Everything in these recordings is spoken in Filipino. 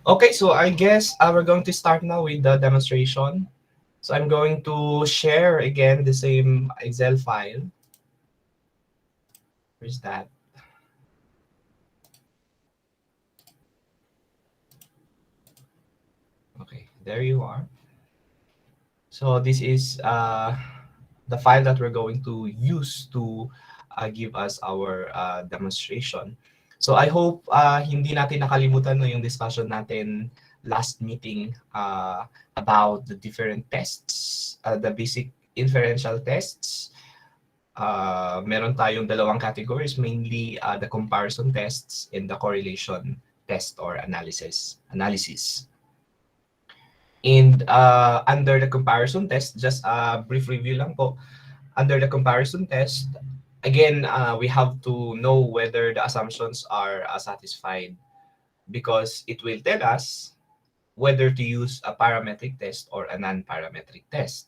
Okay, so I guess we're going to start now with the demonstration. So I'm going to share again the same Excel file. Where's that? Okay, there you are. So this is the file that we're going to use to give us our demonstration. So I hope hindi natin nakalimutan no, yung discussion natin last meeting about the different tests, the basic inferential tests. Meron tayong dalawang categories, mainly the comparison tests and the correlation test or analysis. And under the comparison test, just a brief review lang po. Under the comparison test, again, we have to know whether the assumptions are satisfied because it will tell us whether to use a parametric test or a non-parametric test.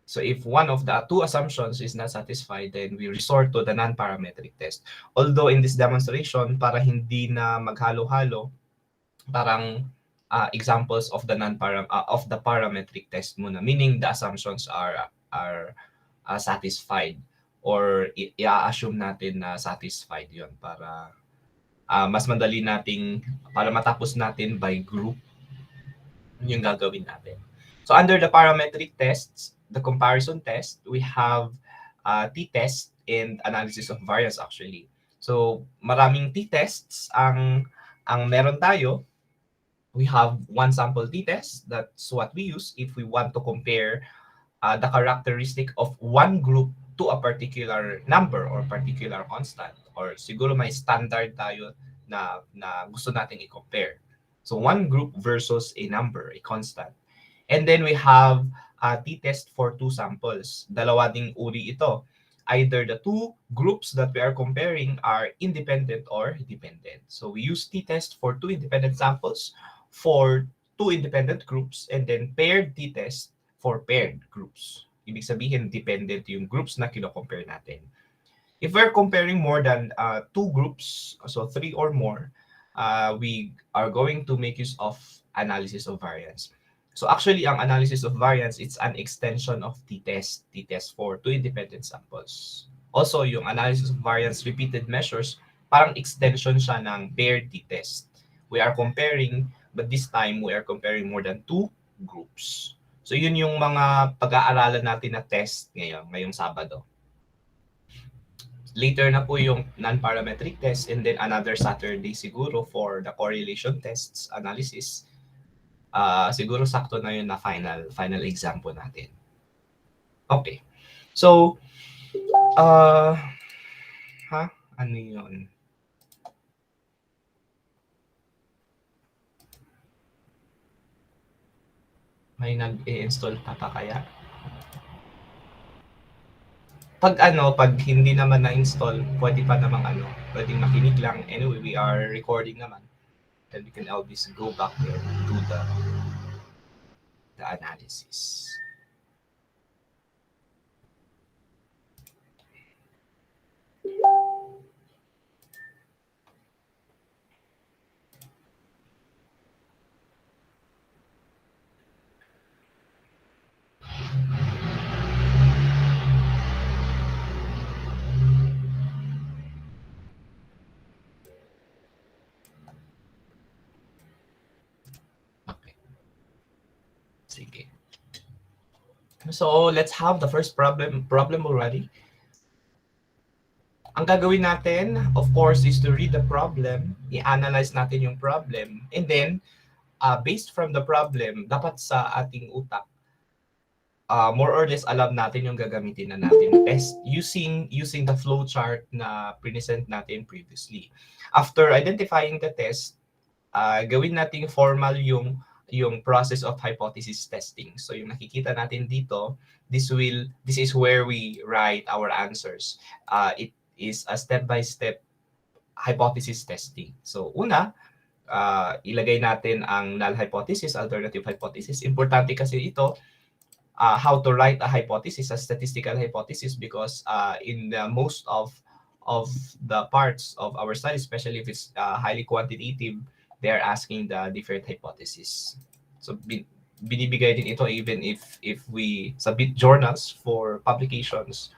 So if one of the two assumptions is not satisfied, then we resort to the non-parametric test. Although in this demonstration, para hindi na maghalo-halo, parang examples of the of the parametric test muna, meaning the assumptions are satisfied or i-assume natin na satisfied 'yon para mas madali nating para matapos natin by group yung gagawin natin. So under the parametric tests, the comparison test, we have t-test and analysis of variance actually. So maraming t-tests ang meron tayo. We have one sample t-test. That's what we use if we want to compare the characteristic of one group to a particular number or particular constant. Or siguro may standard tayo na gusto nating i-compare. So one group versus a number, a constant. And then we have a t-test for two samples. Dalawa ding uri ito. Either the two groups that we are comparing are independent or dependent. So we use t-test for two independent samples for two independent groups and then paired t-test for paired groups. Ibig sabihin, dependent yung groups na kino-compare natin. If we're comparing more than two groups, so three or more, we are going to make use of analysis of variance. So actually, ang analysis of variance, it's an extension of t-test for two independent samples. Also, yung analysis of variance repeated measures, parang extension siya ng paired t-test. We are comparing, but this time, we are comparing more than two groups. So yun yung mga pag-aaralan natin na test ngayong Sabado. Later na po yung non-parametric test and then another Saturday siguro for the correlation tests analysis. Siguro sakto na yun na final exam po natin. Okay. So, ano yun? May nag-i-install pa kaya? Pag hindi naman na-install, pwede pa namang pwedeng makinig lang. Anyway, we are recording naman. Then we can always go back there to the analysis. Sige. So, let's have the first problem already. Ang gagawin natin, of course, is to read the problem, i-analyze natin yung problem, and then, based from the problem, dapat sa ating utak, more or less alam natin yung gagamitin na natin test using the flowchart na present natin previously. After identifying the test, gawin natin formal yung process of hypothesis testing. So yung nakikita natin dito, this is where we write our answers. It is a step-by-step hypothesis testing. So una, ilagay natin ang null hypothesis, alternative hypothesis. Importante kasi ito, how to write a hypothesis, a statistical hypothesis, because in the most of the parts of our study, especially if it's highly quantitative, they're asking the different hypotheses. So binibigay din ito even if we submit journals for publications,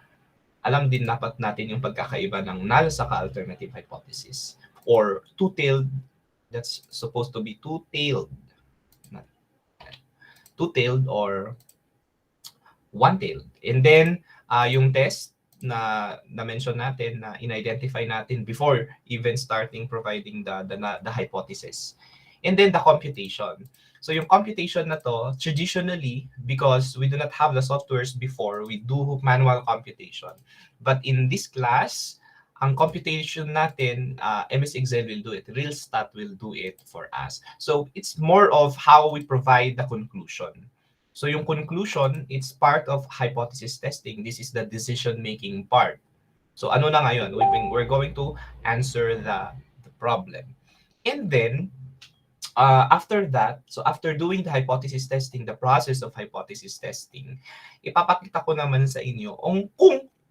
alam din dapat natin yung pagkakaiba ng null saka alternative hypothesis or two-tailed, that's supposed to be two-tailed, not two-tailed or one-tailed. And then, yung test na mention natin, na in-identify natin before even starting providing the hypothesis. And then the computation. So yung computation na to, traditionally, because we do not have the softwares before, we do manual computation. But in this class, ang computation natin, MS Excel will do it. RealStat will do it for us. So it's more of how we provide the conclusion. So yung conclusion, it's part of hypothesis testing. This is the decision-making part. So ano na ngayon? We're going to answer the problem. And then, after that, so after doing the hypothesis testing, the process of hypothesis testing, ipapakita ko naman sa inyo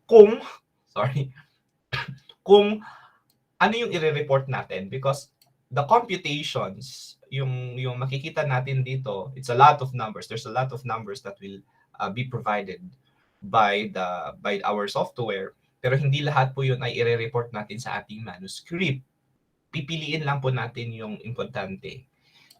kung sorry, kung ano yung i-report natin, because the computations, yung makikita natin dito, it's a lot of numbers. There's a lot of numbers that will be provided by our software. Pero hindi lahat po yun ay i-report natin sa ating manuscript. Pipiliin lang po natin yung importante.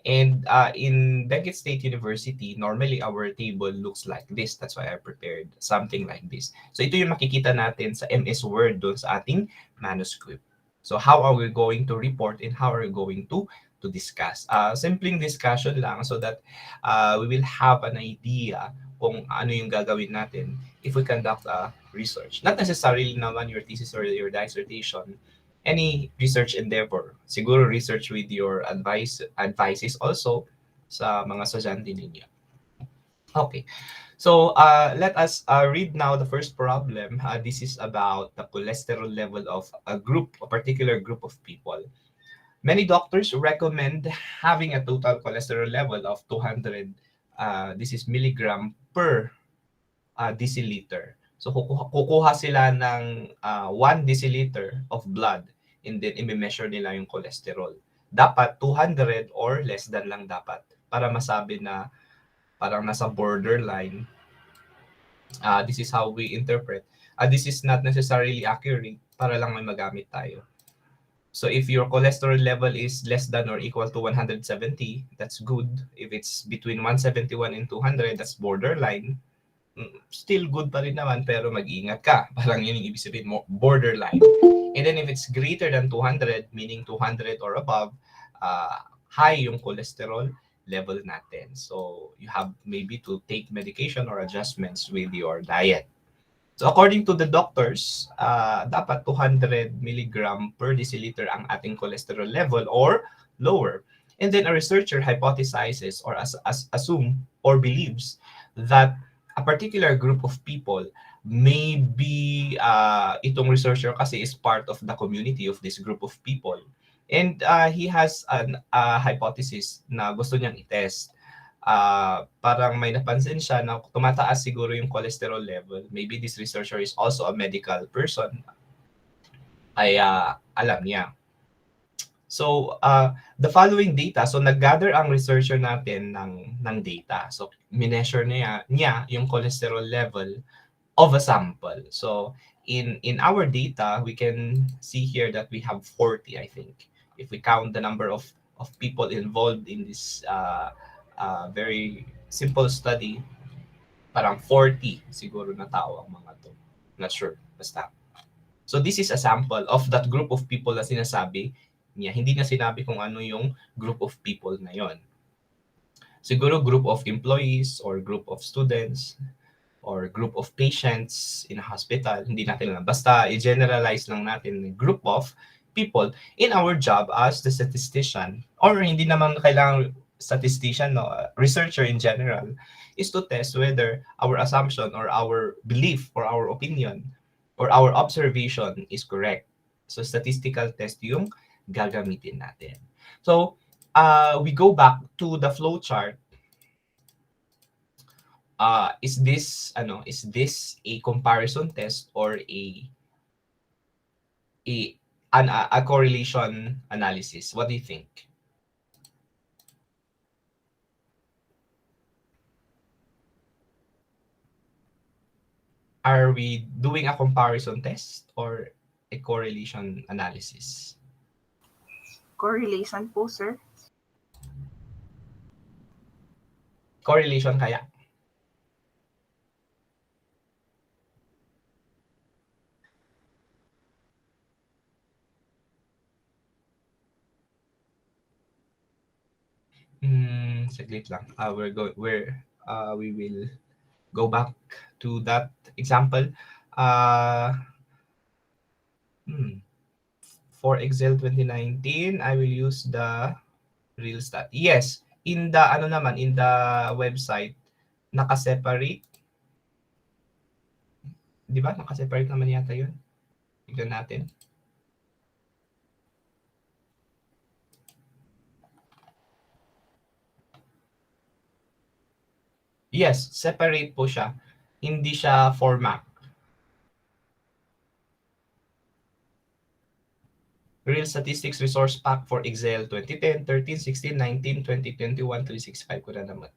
And in Benguet State University, normally our table looks like this. That's why I prepared something like this. So ito yung makikita natin sa MS Word doon sa ating manuscript. So how are we going to report and how are we going to discuss? Simpleng discussion lang so that we will have an idea kung ano yung gagawin natin if we conduct a research. Not necessarily naman your thesis or your dissertation, any research endeavor. Siguro research with your advices also sa mga estudyante ninyo. Okay. So let us read now the first problem. This is about the cholesterol level of a particular group of people. Many doctors recommend having a total cholesterol level of 200 this is milligram per deciliter. So kukuha sila ng 1 deciliter of blood and then i-measure nila yung cholesterol. Dapat 200 or less than lang dapat para masabi na parang nasa borderline. This is how we interpret. This is not necessarily accurate para lang may magamit tayo. So if your cholesterol level is less than or equal to 170, that's good. If it's between 171 and 200, that's borderline. Still good pa rin naman, pero mag-ingat ka. Parang yun yung ibig sabihin mo, borderline. And then if it's greater than 200, meaning 200 or above, high yung cholesterol level natin. So you have maybe to take medication or adjustments with your diet. So according to the doctors, dapat 200 milligram per deciliter ang ating cholesterol level or lower. And then a researcher hypothesizes or assume or believes that a particular group of people may be, itong researcher kasi is part of the community of this group of people. And he has a hypothesis na gusto niyang i-test. Parang may napansin siya na tumataas siguro yung cholesterol level. Maybe this researcher is also a medical person. Ay alam niya. So, the following data, so nag-gather ang researcher natin ng data. So, mineasure niya yung cholesterol level of a sample. So, in our data, we can see here that we have 40, I think. If we count the number of people involved in this very simple study, parang 40 siguro na tao ang mga to. Not sure, basta. So this is a sample of that group of people na sinasabi niya. Hindi niya sinabi kung ano yung group of people na yon. Siguro group of employees or group of students or group of patients in a hospital. Hindi natin alam. Basta i-generalize lang natin group of people in our job as the statistician, or hindi naman kailangan statistician, no, researcher in general, is to test whether our assumption or our belief or our opinion or our observation is correct. So statistical test yung gagamitin natin. So we go back to the flow chart. Is this a comparison test or a correlation analysis? What do you think? Are we doing a comparison test or a correlation analysis? Correlation po, sir. Correlation kaya. Saglit lang. We will go back to that example. Uh, hmm, for Excel 2019, I will use the real stat. Yes, in the ano naman, in the website, naka-separate. Di ba? Naka-separate naman yata yun. Tignan natin. Yes, separate po siya. Hindi siya format. Real Statistics Resource Pack for Excel 2010, 13, 16, 19, 20, 21, 365 ko na naman.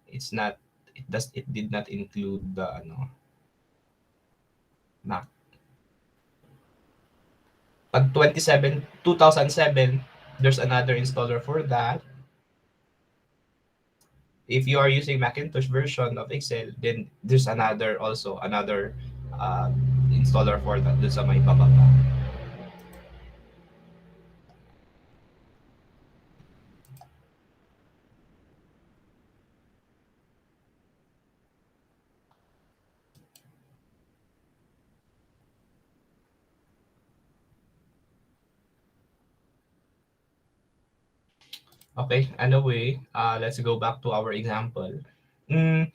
It's not, it did not include the Mac. Pag 2007, there's another installer for that. If you are using Macintosh version of Excel, then there's another uh, installer for that dun sa may bababa. Okay, anyway, let's go back to our example. Mm,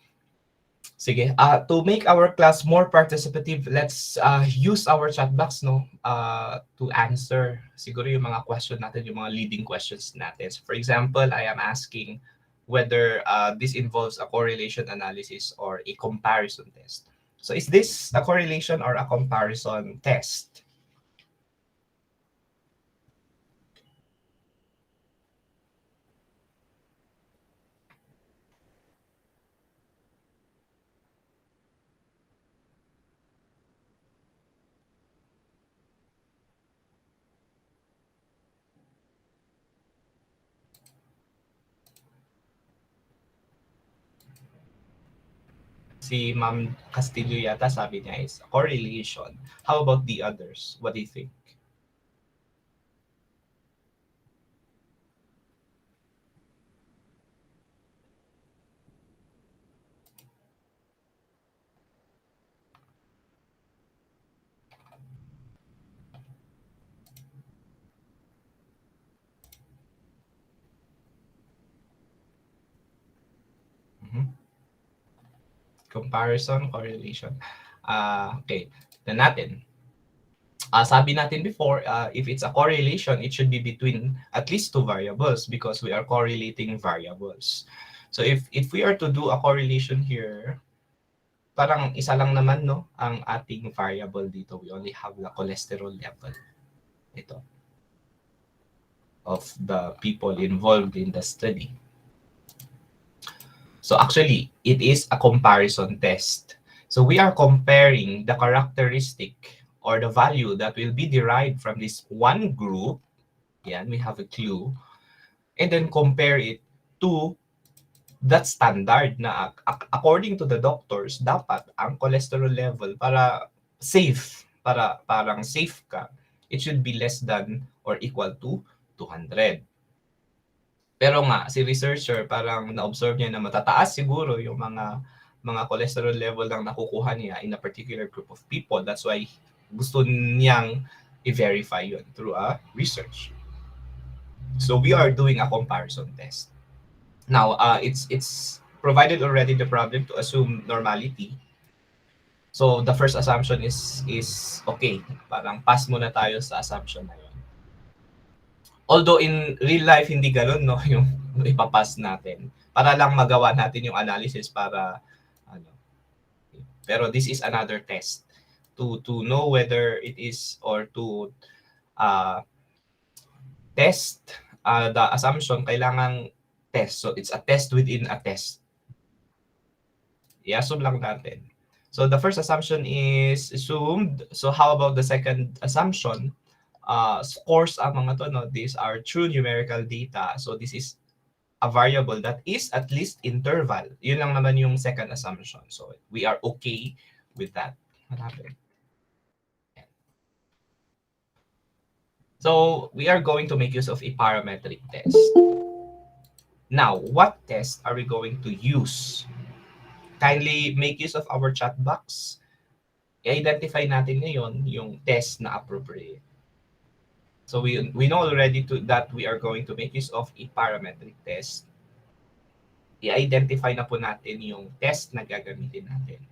Sige, to make our class more participative, let's use our chat box no to answer siguro yung mga question natin, yung mga leading questions natin. So for example, I am asking whether this involves a correlation analysis or a comparison test. So is this a correlation or a comparison test? Si Ma'am Castillo yata sabi niya is correlation. How about the others? What do you think? Mhm. Comparison, correlation. Okay, tignan natin. Sabi natin before, if it's a correlation, it should be between at least two variables because we are correlating variables. So if we are to do a correlation here, parang isa lang naman no ang ating variable dito. We only have the cholesterol level. Ito of the people involved in the study. So actually, it is a comparison test. So we are comparing the characteristic or the value that will be derived from this one group. Yan, we have a clue. And then compare it to that standard na according to the doctors, dapat ang cholesterol level para safe, para parang safe ka, it should be less than or equal to 200. Pero nga, si researcher parang na-observe niya na matataas siguro yung mga cholesterol level lang nakukuha niya in a particular group of people. That's why gusto niyang i-verify yun through a research. So we are doing a comparison test. Now, it's provided already the problem to assume normality. So the first assumption is okay. Parang pass muna tayo sa assumption na yun. Although in real life, hindi ganun, no, yung ipapass natin. Para lang magawa natin yung analysis para, ano. Pero this is another test to know whether it is or to uh, test the assumption, kailangang test. So it's a test within a test. I-assume lang natin. So the first assumption is assumed. So how about the second assumption? Scores ang mga to, no? These are true numerical data. So this is a variable that is at least interval. Yun lang naman yung second assumption. So we are okay with that. What happened? So we are going to make use of a parametric test. Now, what test are we going to use? Kindly make use of our chat box. I-identify natin ngayon yung test na appropriate. So we know already that we are going to make use of a parametric test. I-identify na po natin yung test na gagamitin natin.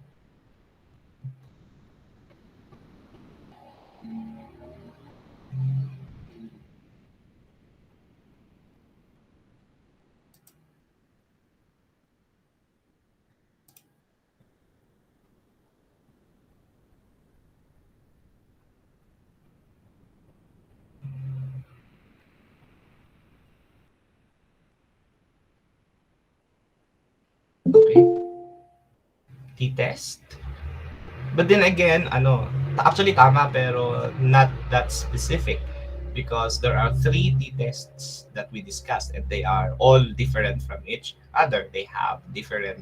Okay? T-test. But then again, actually tama pero not that specific because there are three t-tests that we discussed and they are all different from each other. They have different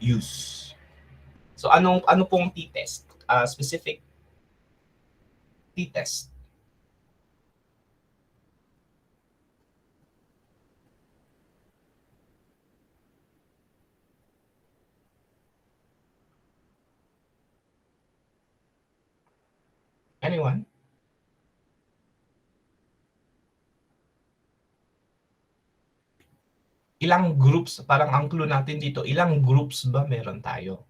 use. So ano pong t-test? Specific t-test. Anyone? Ilang groups, parang ang clue natin dito, ilang groups ba meron tayo?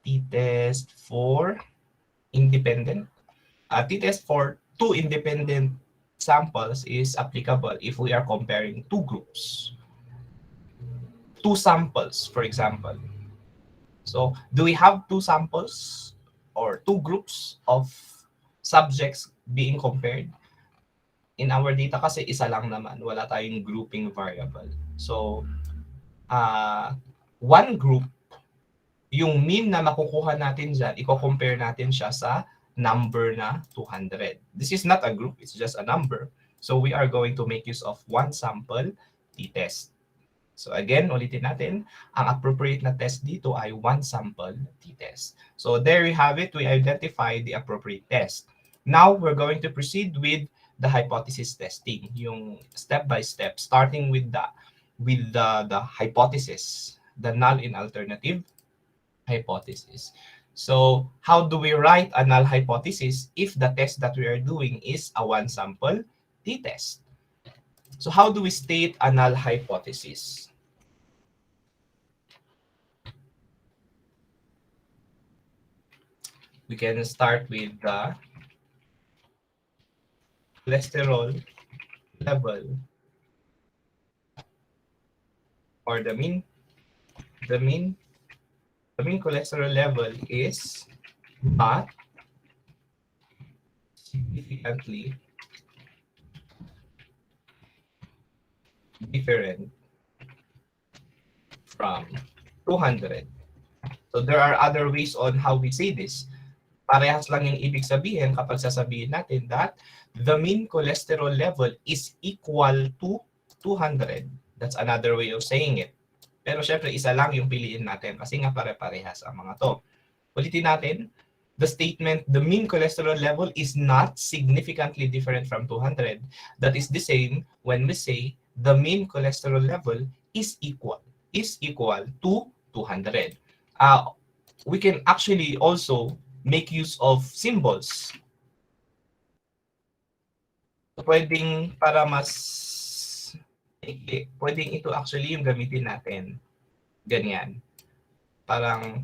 T-test for independent. T-test for two independent samples is applicable if we are comparing two groups. Two samples, for example. So, do we have two samples or two groups of subjects being compared? In our data kasi isa lang naman, wala tayong grouping variable. So, one group, yung mean na makukuha natin dyan, i-compare natin siya sa number na 200. This is not a group, it's just a number. So we are going to make use of one sample t-test. So again, ulitin natin, ang appropriate na test dito ay one sample t-test. So there we have it, we identify the appropriate test. Now we're going to proceed with the hypothesis testing, yung step by step, starting with the hypothesis, the null and alternative hypothesis. So how do we write a null hypothesis if the test that we are doing is a one sample t-test? So how do we state a null hypothesis? We can start with the cholesterol level or the mean cholesterol level is not significantly different from 200. So there are other ways on how we say this. Parehas lang yung ibig sabihin kapag sasabihin natin that the mean cholesterol level is equal to 200. That's another way of saying it. Pero syempre, isa lang yung piliin natin kasi nga pare-parehas ang mga to. Ulitin natin, the statement, the mean cholesterol level is not significantly different from 200. That is the same when we say the mean cholesterol level is equal to 200. We can actually also make use of symbols. Pwedeng para mas pwedeng ito actually yung gamitin natin. Ganyan. Parang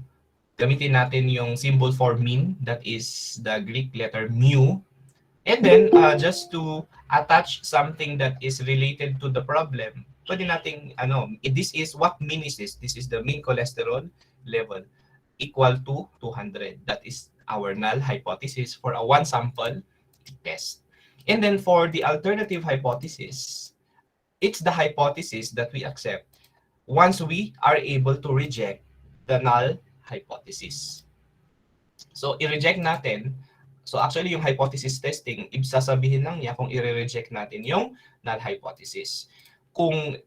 gamitin natin yung symbol for mean, that is the Greek letter mu, And then, just to attach something that is related to the problem, pwede nating, this is what mean is this? This is the mean cholesterol level equal to 200. That is our null hypothesis for a one sample test. And then for the alternative hypothesis, it's the hypothesis that we accept once we are able to reject the null hypothesis. So, i-reject natin. So, actually, yung hypothesis testing, sasabihin lang niya kung i-reject natin yung null hypothesis. Kung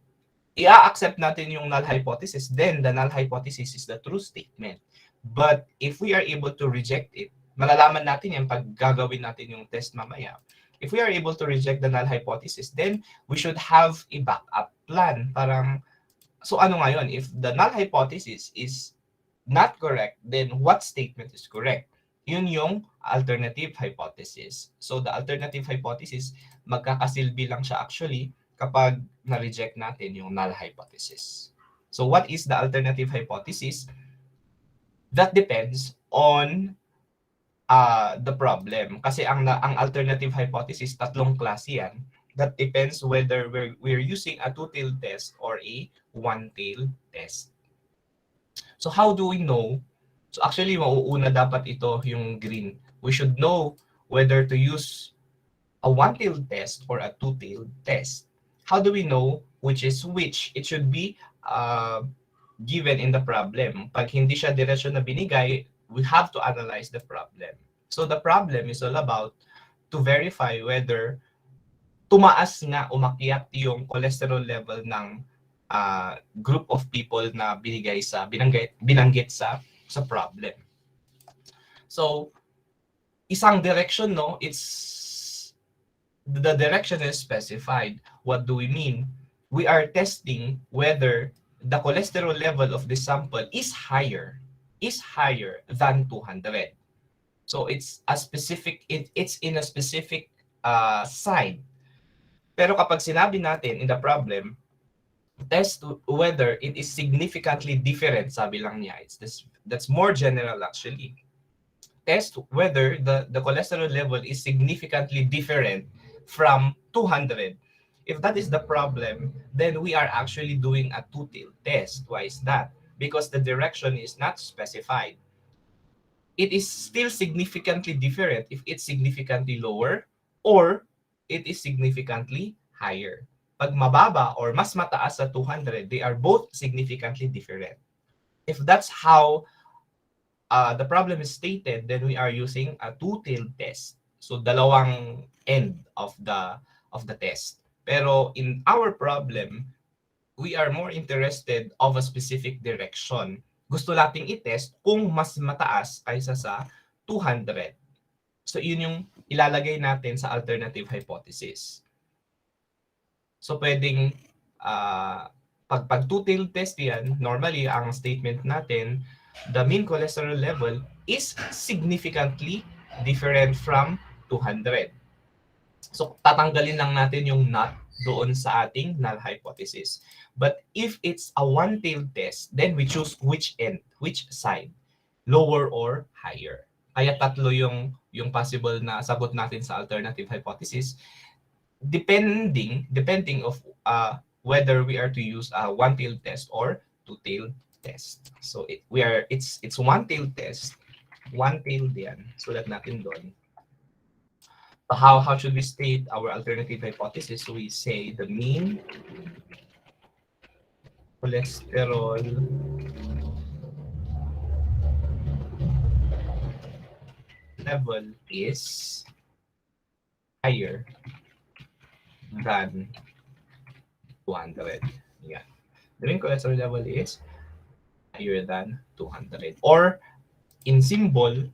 i-accept natin yung null hypothesis, then the null hypothesis is the true statement. But if we are able to reject it, malalaman natin yan pag gagawin natin yung test mamaya. If we are able to reject the null hypothesis, then we should have a backup plan. Parang, so ano ngayon? If the null hypothesis is not correct, then what statement is correct? Yun yung alternative hypothesis. So the alternative hypothesis, magkakasilbi lang siya actually kapag na-reject natin yung null hypothesis. So what is the alternative hypothesis? That depends on the problem. Kasi ang alternative hypothesis, tatlong klase yan. That depends whether we're using a two-tailed test or a one-tailed test. So how do we know? So actually, mauuna dapat ito yung green. We should know whether to use a one-tailed test or a two-tailed test. How do we know which is which? It should be given in the problem. Pag hindi siya diretsyo na binigay, we have to analyze the problem. So the problem is all about to verify whether tumaas nga, umakyat yung cholesterol level ng group of people na binanggit sa problem. So, isang direction, no? It's the direction is specified. What do we mean? We are testing whether the cholesterol level of the sample is higher than 200. So it's in a specific side. Pero kapag sinabi natin in the problem, test whether it is significantly different, sabi lang niya. That's more general actually. Test whether the cholesterol level is significantly different from 200. If that is the problem, then we are actually doing a two-tailed test. Why is that? Because the direction is not specified. It is still significantly different if it's significantly lower or it is significantly higher. Pag mababa or mas mataas sa 200, they are both significantly different. If that's how the problem is stated, then we are using a two-tailed test. So dalawang end of the test. Pero in our problem, we are more interested of a specific direction. Gusto nating i-test kung mas mataas kaysa sa 200. So yun yung ilalagay natin sa alternative hypothesis. So pwedeng pag two-tailed test yan, normally ang statement natin, the mean cholesterol level is significantly different from 200. So tatanggalin lang natin yung not doon sa ating null hypothesis. But if it's a one-tailed test, then we choose which end, which side, lower or higher. Kaya tatlo yung possible na sagot natin sa alternative hypothesis, depending of whether we are to use a one-tailed test or two-tailed test. So it's one-tailed test, one-tailed yan. Sulat natin doon. So how should we state our alternative hypothesis? So we say the mean cholesterol level is higher than 200. Yeah. The mean cholesterol level is higher than 200. Or in symbol,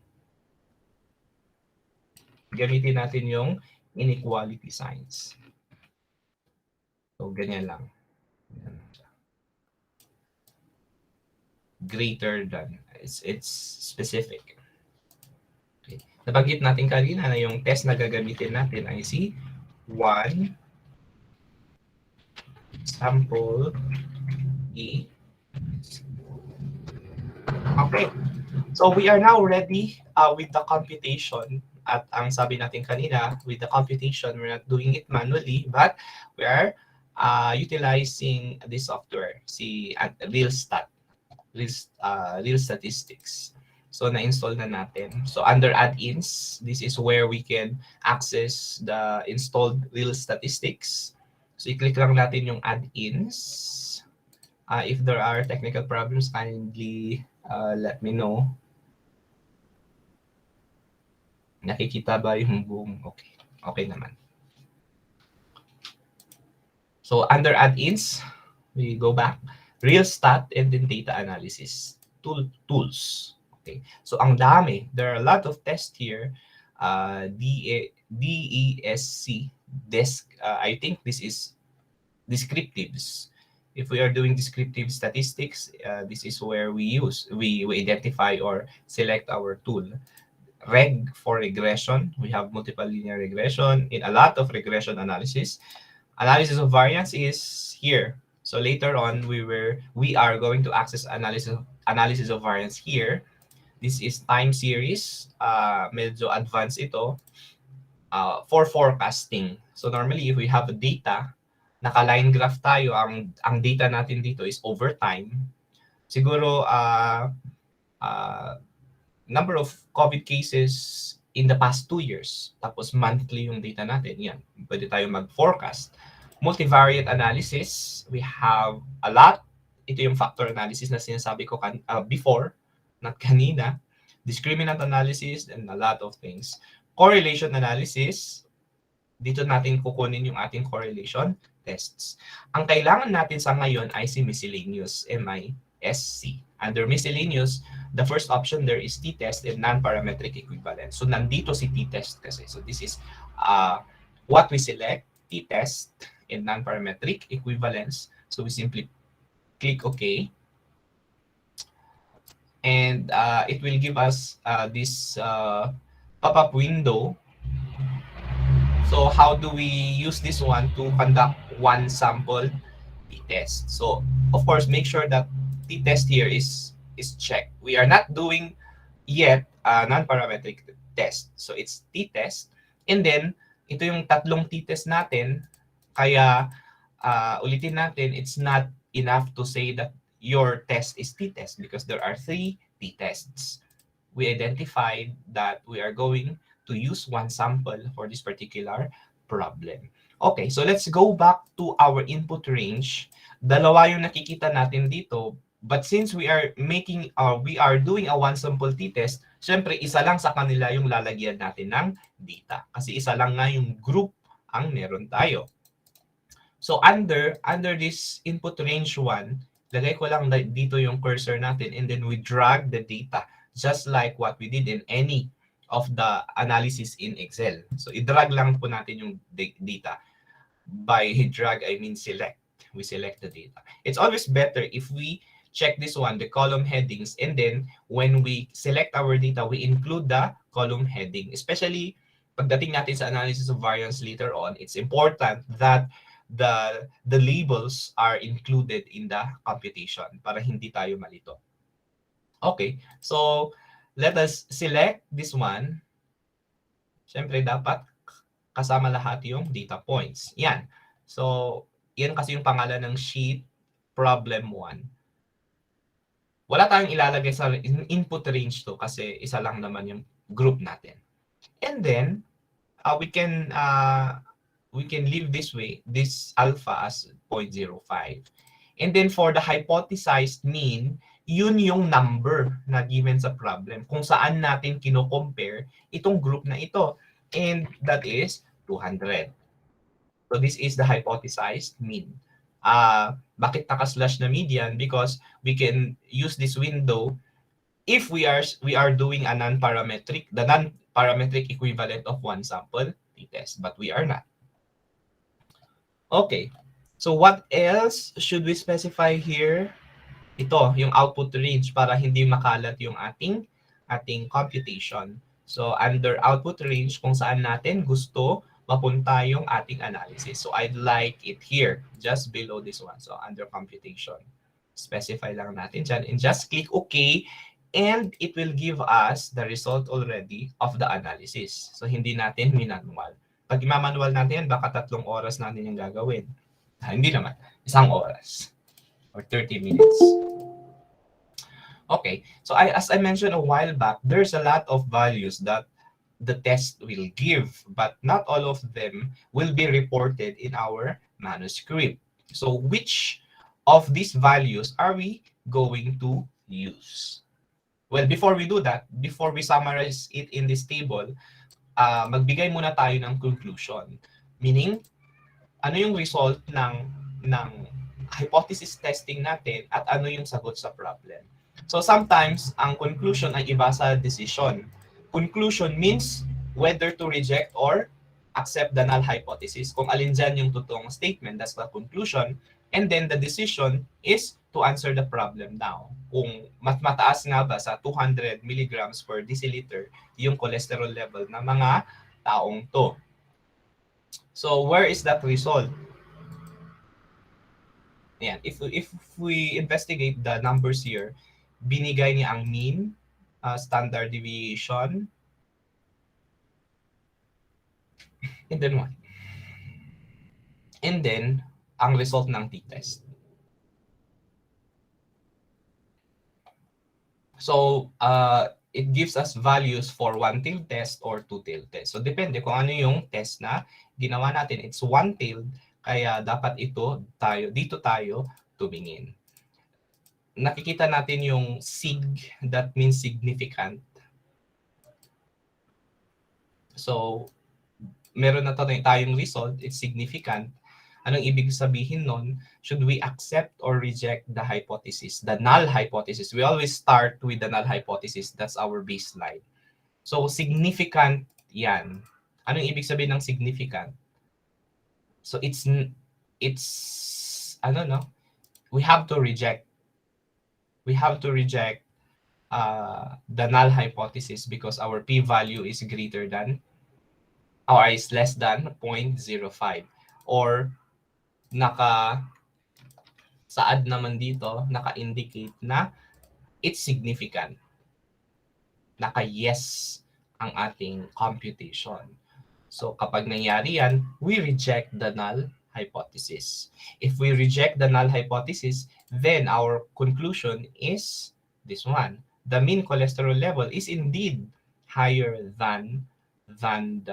gamitin natin yung inequality signs. So ganyan lang. Greater than. It's specific. Okay. Nabanggit natin kanina na yung test na gagamitin natin ay si 1 sample E. Okay. So we are now ready with the computation. At ang sabi natin kanina, with the computation, we're not doing it manually, but we are utilizing this software, si RealStat, Real Statistics. So, na-install na natin. So, under add-ins, this is where we can access the installed Real Statistics. So, i-click lang natin yung add-ins. If there are technical problems, kindly let me know. Nakikita ba yung buong? Okay. Okay naman. So, under add-ins, we go back. Real stat and then data analysis tools. Okay. So, ang dami. There are a lot of tests here. DESC, desk. I think this is descriptives. If we are doing descriptive statistics, this is where we identify or select our tool. Reg for regression. We have multiple linear regression in a lot of regression analysis. Analysis of variance is here. So later on, we are going to access analysis of variance here. This is time series. Medyo advanced ito for forecasting. So normally, if we have a data, naka-line graph tayo, ang data natin dito is over time. Siguro, number of COVID cases in the past 2 years. Tapos monthly yung data natin. Yan. Pwede tayo mag-forecast. Multivariate analysis, we have a lot. Ito yung factor analysis na sinasabi ko before, not kanina. Discriminant analysis, and a lot of things. Correlation analysis, dito natin kukunin yung ating correlation tests. Ang kailangan natin sa ngayon ay si miscellaneous, MISC. Under miscellaneous, the first option there is t-test and non-parametric equivalence. So nandito si t-test kasi. So this is what we select, t-test and non-parametric equivalence. So we simply click OK. And it will give us this pop-up window. So how do we use this one to conduct one sample t-test? So of course, make sure that t-test here is checked. We are not doing yet a non-parametric test. So it's t-test. And then, ito yung tatlong t-test natin. Kaya ulitin natin, it's not enough to say that your test is t-test because there are 3 t-tests. We identified that we are going to use one sample for this particular problem. Okay, so let's go back to our input range. Dalawa yung nakikita natin dito. But since we are doing a one sample t-test, syempre isa lang sa kanila yung lalagyan natin ng data. Kasi isa lang nga yung group ang meron tayo. So under this input range 1, lagay ko lang dito yung cursor natin and then we drag the data just like what we did in any of the analysis in Excel. So i-drag lang po natin yung data. By drag, I mean select. We select the data. It's always better if we check this one, the column headings, and then when we select our data, we include the column heading. Especially pagdating natin sa analysis of variance later on, it's important that the labels are included in the computation para hindi tayo malito. Okay, so let us select this one. Siyempre dapat kasama lahat yung data points. Yan. So, yan kasi yung pangalan ng sheet problem 1. Wala tayong ilalagay sa input range to kasi isa lang naman yung group natin. And then, we can leave this way, this alpha as 0.05. And then for the hypothesized mean, yun yung number na given sa problem kung saan natin kino-compare itong group na ito. And that is 200. So this is the hypothesized mean. Bakit naka-slash na median? Because we can use this window if we are doing a non-parametric, the non-parametric equivalent of one sample t-test, but we are not. Okay, so what else should we specify here? Ito, yung output range para hindi makalat yung ating computation. So under output range, kung saan natin gusto mapunta yung ating analysis. So I'd like it here, just below this one. So under computation, specify lang natin dyan and just click OK. And it will give us the result already of the analysis. So hindi natin minanual. Pag imamanual natin yan, baka 3 oras natin yung gagawin. Hindi naman. 1 oras or 30 minutes. Okay, so as I mentioned a while back, there's a lot of values that the test will give, but not all of them will be reported in our manuscript. So which of these values are we going to use? Well, before we do that, before we summarize it in this table, magbigay muna tayo ng conclusion. Meaning, ano yung result ng hypothesis testing natin at ano yung sagot sa problem. So sometimes, ang conclusion ay iba sa decision. Conclusion means whether to reject or accept the null hypothesis. Kung alin dyan yung totoong statement, that's the conclusion. And then the decision is to answer the problem now. Kung mataas nga ba sa 200 milligrams per deciliter yung cholesterol level ng mga taong to. So where is that result? Yan. If we investigate the numbers here, binigay niya ang mean, standard deviation, and then what? And then, ang result ng t-test. So, it gives us values for one-tailed test or two-tailed test. So, depende kung ano yung test na ginawa natin. It's one-tailed, kaya dapat dito tayo tumingin. Nakikita natin yung sig, that means significant. So, meron na tayong result, it's significant. Anong ibig sabihin nun? Should we accept or reject the hypothesis, the null hypothesis? We always start with the null hypothesis. That's our baseline. So, significant yan. Anong ibig sabihin ng significant? So, we have to reject. We have to reject the null hypothesis because our p-value is greater than or is less than 0.05. Or saad naman dito, naka-indicate na it's significant. Naka-yes ang ating computation. So kapag nangyari yan, we reject the null hypothesis. If we reject the null hypothesis, then our conclusion is this one. The mean cholesterol level is indeed higher than 200.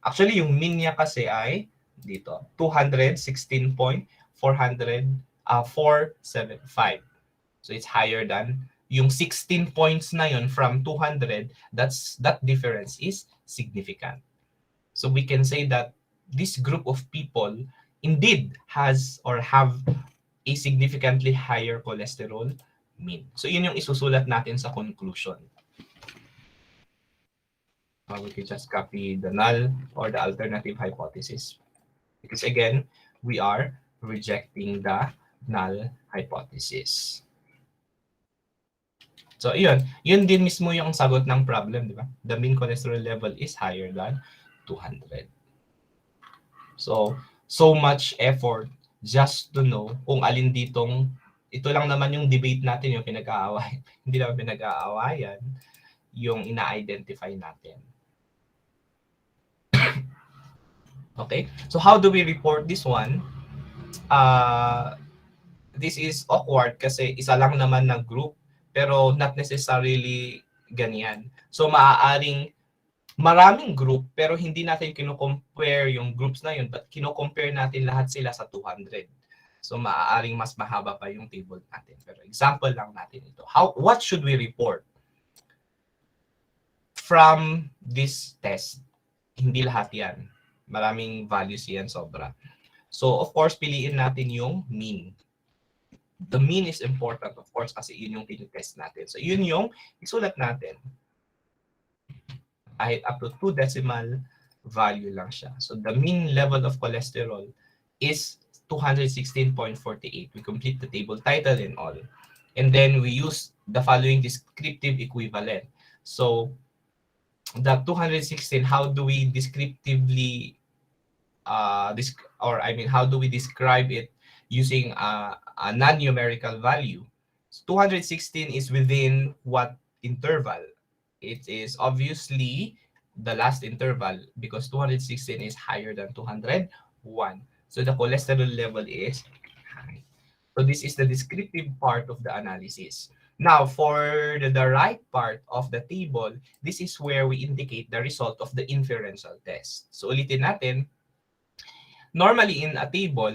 Actually, yung mean niya kasi ay dito, 216.475. So it's higher than yung 16 points na yun from 200, that difference is significant. So we can say that this group of people indeed has or have a significantly higher cholesterol mean. So yun yung isusulat natin sa conclusion. We can just copy the null or the alternative hypothesis. Because again, we are rejecting the null hypothesis. So yun din mismo yung sagot ng problem, di ba? The mean cholesterol level is higher than 200. So much effort just to know kung alin ditong, ito lang naman yung debate natin, yung pinag-aaway. Hindi naman pinag-aawayan, yung ina-identify natin. Okay, so how do we report this one? This is awkward kasi isa lang naman na group, pero not necessarily ganyan. So maaaring maraming group, pero hindi natin kino-compare yung groups na yun, but kino-compare natin lahat sila sa 200. So maaaring mas mahaba pa yung table natin. Pero example lang natin ito. What should we report from this test? Hindi lahat yan. Maraming values yan, sobra. So, of course, piliin natin yung mean. The mean is important, of course, kasi yun yung tinitest natin. So, yun yung isulat natin. Kahit up to 2 decimal value lang siya. So, the mean level of cholesterol is 216.48. We complete the table title and all. And then, we use the following descriptive equivalent. So, the 216, how do we descriptively how do we describe it using a non-numerical value? 216 is within what interval? It is obviously the last interval because 216 is higher than 201. So the cholesterol level is high. So this is the descriptive part of the analysis. Now, for the right part of the table, this is where we indicate the result of the inferential test. So ulitin natin, normally in a table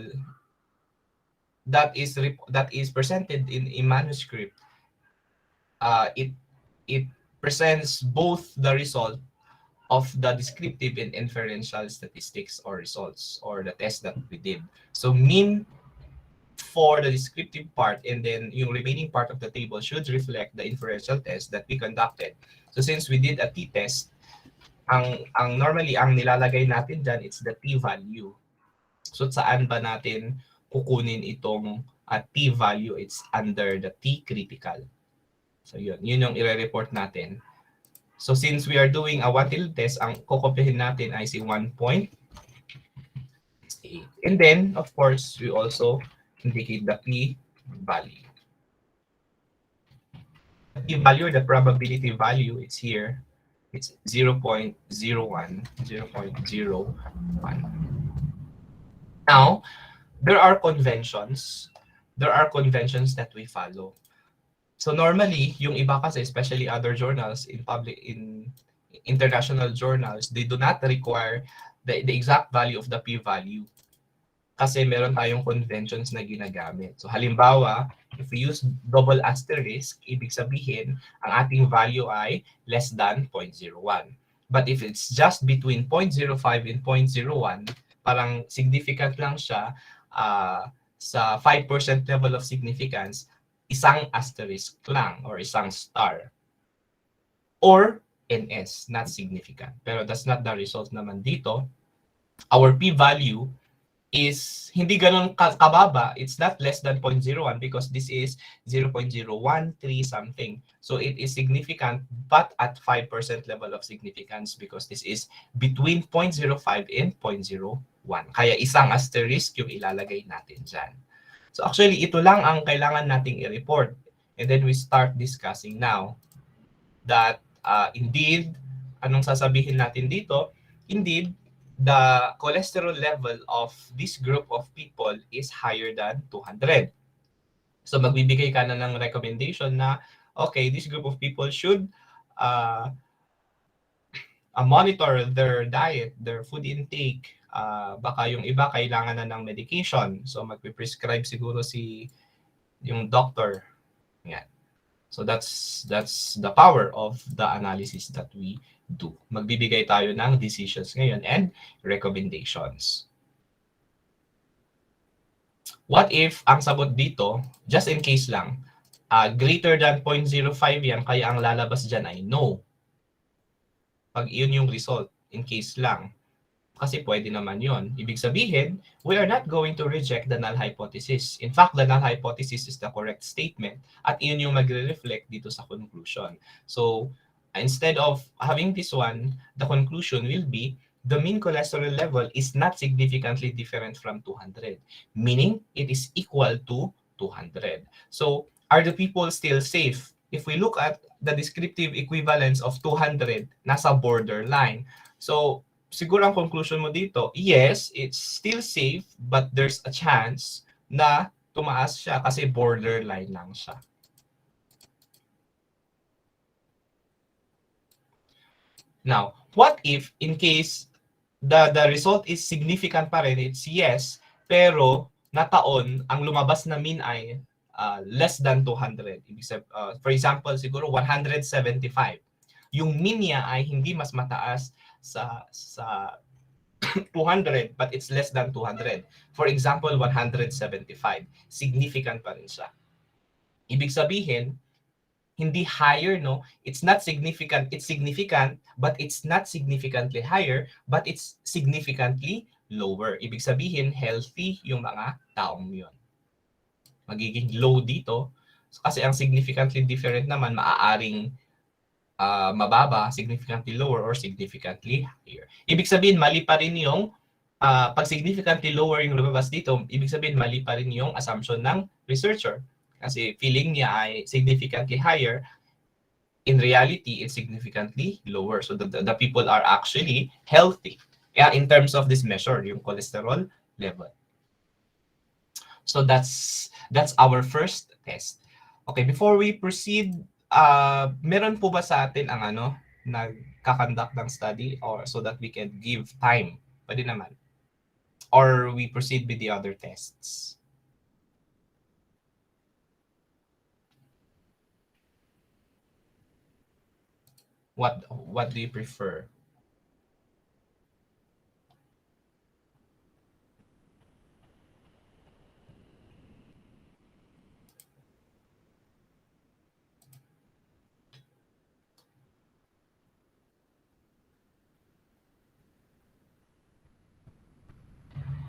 that is presented in a manuscript, it presents both the result of the descriptive and inferential statistics or results or the test that we did. So mean for the descriptive part and then yung remaining part of the table should reflect the inferential test that we conducted. So since we did a t-test, ang normally ang nilalagay natin dyan, it's the t-value. So saan ba natin kukunin itong t-value? It's under the t-critical. So yun yung i-report natin. So since we are doing a one-till test, ang kokopyahin natin ay si 1.68. And then, of course, we also indicate the p-value. The p-value, the probability value, it's here. It's 0.01, 0.01. Now, there are conventions. There are conventions that we follow. So normally, yung iba kasi, especially other journals in international journals, they do not require the exact value of the p-value. Kasi meron tayong conventions na ginagamit. So halimbawa, if we use double asterisk, ibig sabihin, ang ating value ay less than 0.01. But if it's just between 0.05 and 0.01, parang significant lang siya sa 5% level of significance, isang asterisk lang or isang star. Or NS, not significant. Pero that's not the result naman dito. Our p-value is hindi ganun kababa. It's not less than 0.01 because this is 0.013 something. So it is significant but at 5% level of significance because this is between 0.05 and 0.01. Kaya isang asterisk yung ilalagay natin dyan. So actually, ito lang ang kailangan nating i-report. And then we start discussing now that indeed, anong sasabihin natin dito? Indeed, the cholesterol level of this group of people is higher than 200. So magbibigay ka na ng recommendation na, okay, this group of people should monitor their diet, their food intake. Baka yung iba kailangan na ng medication. So magpe-prescribe siguro yung doctor. Yan. So that's the power of the analysis that we do. Magbibigay tayo ng decisions ngayon and recommendations. What if ang sagot dito, just in case lang, greater than 0.05 yan, kaya ang lalabas dyan ay no. Pag yun yung result, in case lang. Kasi pwede naman yon. Ibig sabihin, we are not going to reject the null hypothesis. In fact, the null hypothesis is the correct statement at yun yung magre-reflect dito sa conclusion. So, instead of having this one, the conclusion will be the mean cholesterol level is not significantly different from 200, meaning it is equal to 200. So, are the people still safe? If we look at the descriptive equivalence of 200, nasa borderline. So, siguro ang conclusion mo dito, yes, it's still safe, but there's a chance na tumaas siya kasi borderline lang siya. Now, what if in case the result is significant pa rin, it's yes, pero nataon, ang lumabas na mean ay less than 200. For example, siguro 175. Yung mean niya ay hindi mas mataas sa 200 but it's less than 200. For example, 175. Significant pa rin siya. Ibig sabihin, hindi higher, no? It's not significant. It's significant, but it's not significantly higher, but it's significantly lower. Ibig sabihin, healthy yung mga taong yun. Magiging low dito. Kasi ang significantly different naman, maaaring mababa, significantly lower, or significantly higher. Ibig sabihin, mali pa rin yung, pag significantly lower yung lumabas dito, ibig sabihin, mali pa rin yung assumption ng researcher. Kasi feeling niya ay significantly higher, in reality, it's significantly lower. So the people are actually healthy. Yeah, in terms of this measure, yung cholesterol level. So that's our first test. Okay, before we proceed, meron po ba sa atin ang nagkakandak ng study or so that we can give time? Pwede naman. Or we proceed with the other tests. What do you prefer?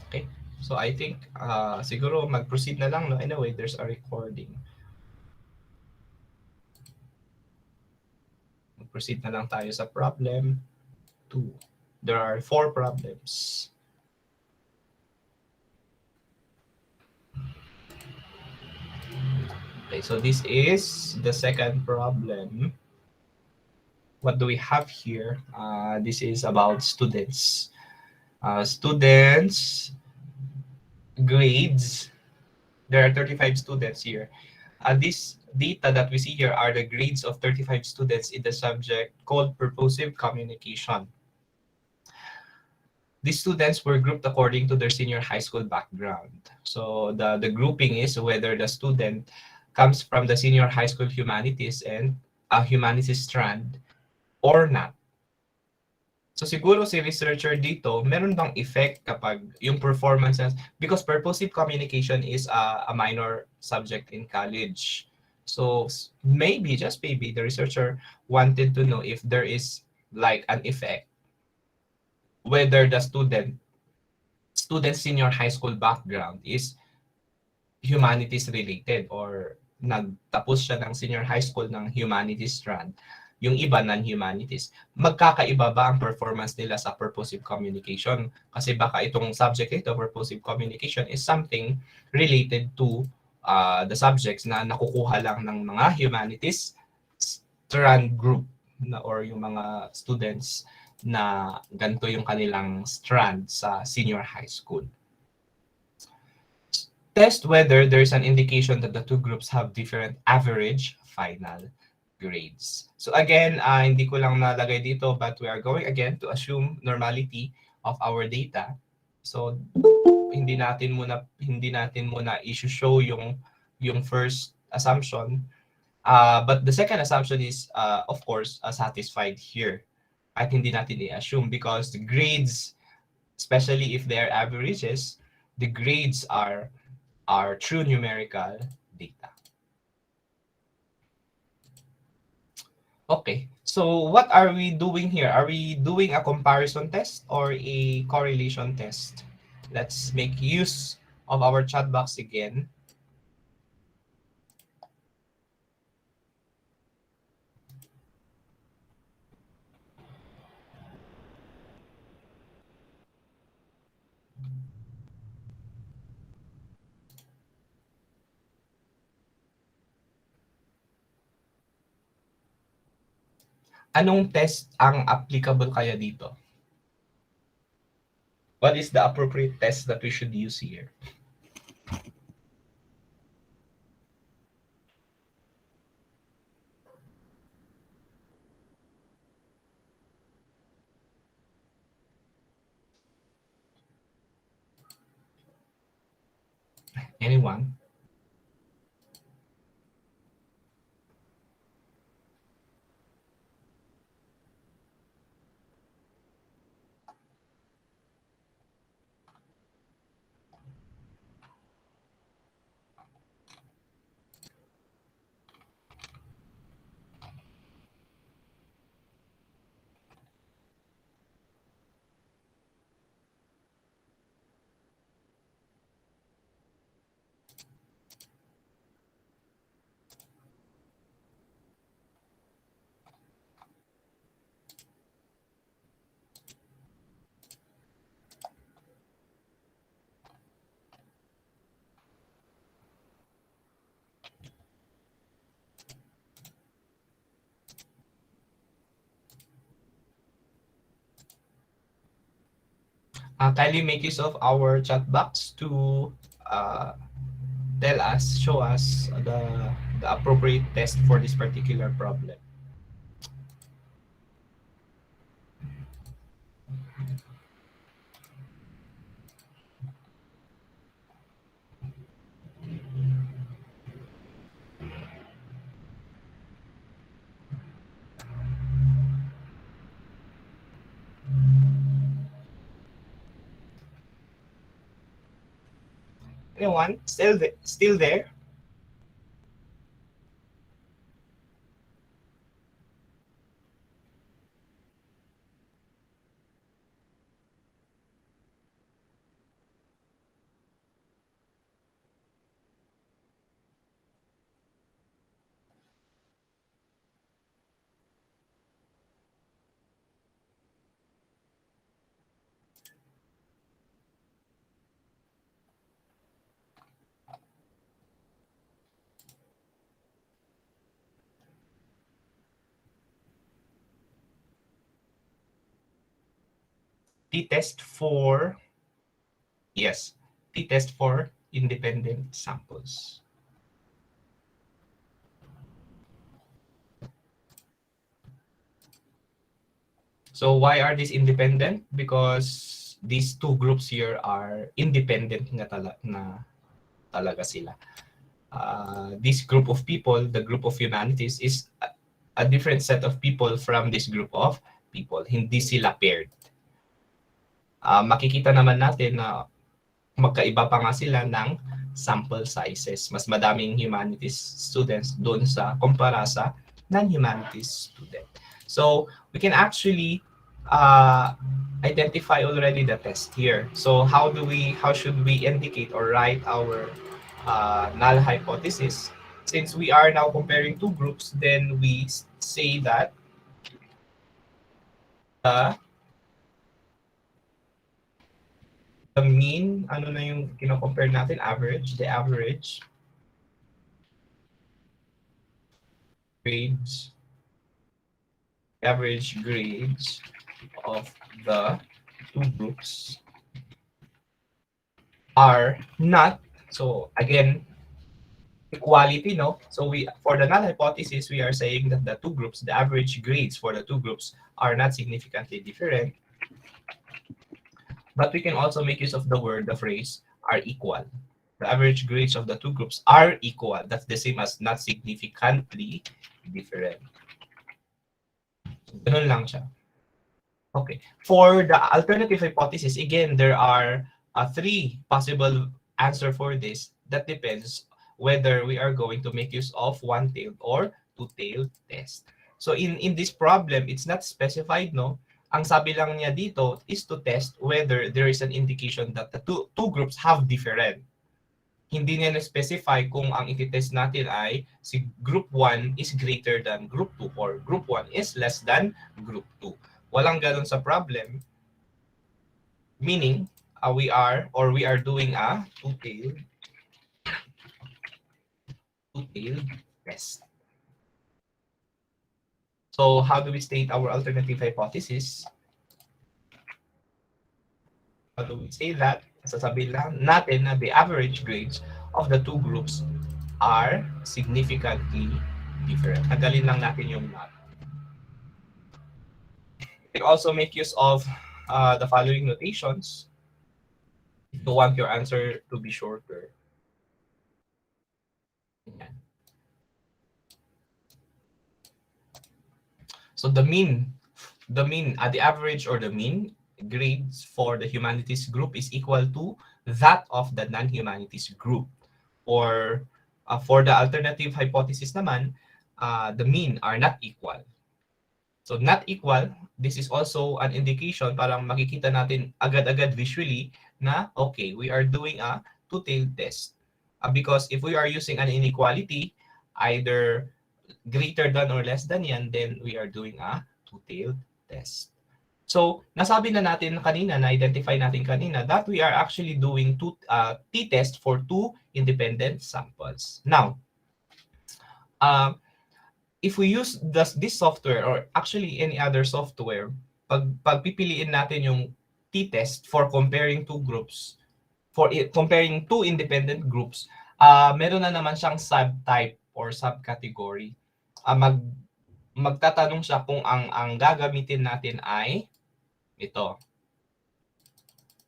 Okay. So I think siguro mag-proceed na lang no. Anyway, there's a recording. Mag-proceed na lang tayo sa problem 2. There are 4 problems. Okay, so this is the second problem. What do we have here? This is about students. Students grades. There are 35 students here. These data that we see here are the grades of 35 students in the subject called purposive communication. These students were grouped according to their senior high school background. So the grouping is whether the student comes from the senior high school humanities and a humanities strand or not. So siguro si researcher dito, meron bang effect kapag yung performances, because purposive communication is a minor subject in college. So maybe, just maybe, the researcher wanted to know if there is like an effect whether the student senior high school background is humanities related or nagtapos siya ng senior high school ng humanities strand, yung iba non-humanities. Magkakaiba ba ang performance nila sa purposive communication? Kasi baka itong subject ito, purposive communication, is something related to the subjects na nakukuha lang ng mga humanities strand group na, or yung mga students na ganito yung kanilang strand sa senior high school. Test whether there's an indication that the two groups have different average final grades. So again, hindi ko lang nalagay dito, but we are going again to assume normality of our data. So hindi natin muna i-show yung first assumption. But the second assumption is of course satisfied here. At hindi natin i-assume because the grades, especially if they're averages, the grades are true numerical data. Okay, so what are we doing here? Are we doing a comparison test or a correlation test? Let's make use of our chat box again. Anong test ang applicable kaya dito? What is the appropriate test that we should use here? Anyone? Kindly make use of our chat box to uh, tell us, show us the appropriate test for this particular problem. Anyone still there? T-test for, yes, T-test for independent samples. So why are these independent? Because these two groups here are independent na talaga sila. This group of people, the group of humanities, is a different set of people from this group of people. Hindi sila paired. Makikita naman natin na magkaiba pa nga sila ng sample sizes. Mas madaming humanities students doon sa kumpara sa non-humanities student. So we can actually identify already the test here. So how should we indicate or write our null hypothesis? Since we are now comparing two groups, then we say that the the mean, ano na yung kino-compare natin, average, the grades, average grades of the two groups are not, so again, equality, no? So we, for the null hypothesis, we are saying that the two groups, the average grades for the two groups are not significantly different. But we can also make use of the phrase, are equal. The average grades of the two groups are equal. That's the same as not significantly different. Ganun lang siya. Okay. For the alternative hypothesis, again, there are three possible answer for this. That depends whether we are going to make use of one-tailed or two-tailed test. So in this problem, it's not specified, no? Ang sabi lang niya dito is to test whether there is an indication that the two groups have different. Hindi niya na-specify kung ang ititest natin ay si group 1 is greater than group 2 or group 1 is less than group 2. Walang ganun sa problem. Meaning, we are doing a two-tailed test. So how do we state our alternative hypothesis? How do we say that? Sasabihin lang natin na the average grades of the two groups are significantly different. Tagalin lang natin yung math. You can also make use of the following notations if you want your answer to be shorter. So the average or the mean grades for the humanities group is equal to that of the non-humanities group. Or for the alternative hypothesis naman, the mean are not equal. So not equal, this is also an indication, parang makikita natin agad-agad visually na okay, we are doing a two-tailed test. Because if we are using an inequality, either greater than or less than yan, then we are doing a two-tailed test. So, nasabi na natin kanina, na-identify natin kanina, that we are actually doing t-test for two independent samples. Now, if we use this software or actually any other software, pag pipiliin natin yung t-test for comparing two groups, comparing two independent groups, meron na naman siyang subtype or subcategory. Magtatanong siya kung ang gagamitin natin ay ito.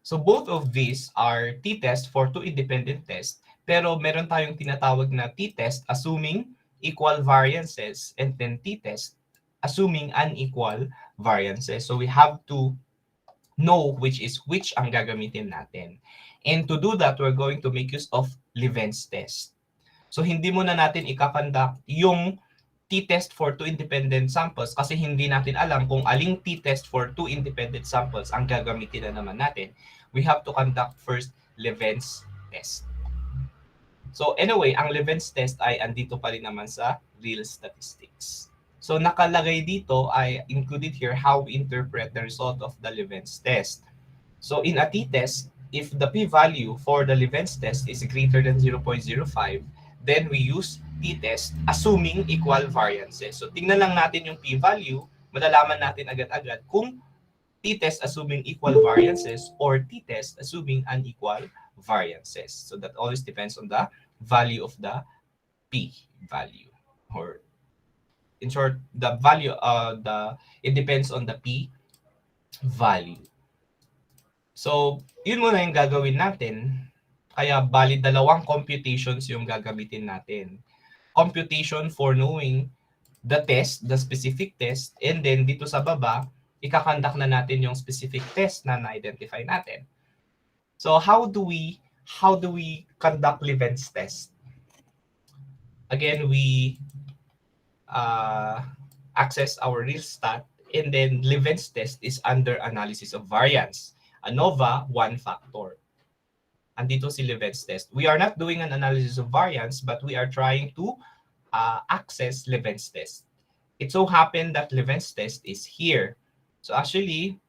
So both of these are t-test for two independent tests, pero meron tayong tinatawag na t-test assuming equal variances and then t-test assuming unequal variances. So we have to know which is which ang gagamitin natin. And to do that, we're going to make use of Levens test. So hindi muna natin ikakonduct yung t-test for two independent samples kasi hindi natin alam kung aling t-test for two independent samples ang gagamitin na naman natin. We have to conduct first Levens test. So anyway, ang Levens test ay andito pa rin naman sa real statistics. So nakalagay dito ay included here how we interpret the result of the Levens test. So in a t-test, if the p-value for the Levens test is greater than 0.05, then we use t-test assuming equal variances. So tingnan lang natin yung p-value, malalaman natin agad-agad kung t-test assuming equal variances or t-test assuming unequal variances. So that always depends on the value of the p-value, or in short, the value, it depends on the p-value. So, yun muna yung gagawin natin. Kaya bali dalawang computations yung gagamitin natin. Computation for knowing the test, the specific test, and then dito sa baba, ikakonduct na natin yung specific test na na-identify natin. So, how do we conduct Levens test? Again, we access our real stat, and then Levens test is under analysis of variance. ANOVA, one factor. Andito si Levens test. We are not doing an analysis of variance, but we are trying to access Levens test. It so happened that Levens test is here. So actually,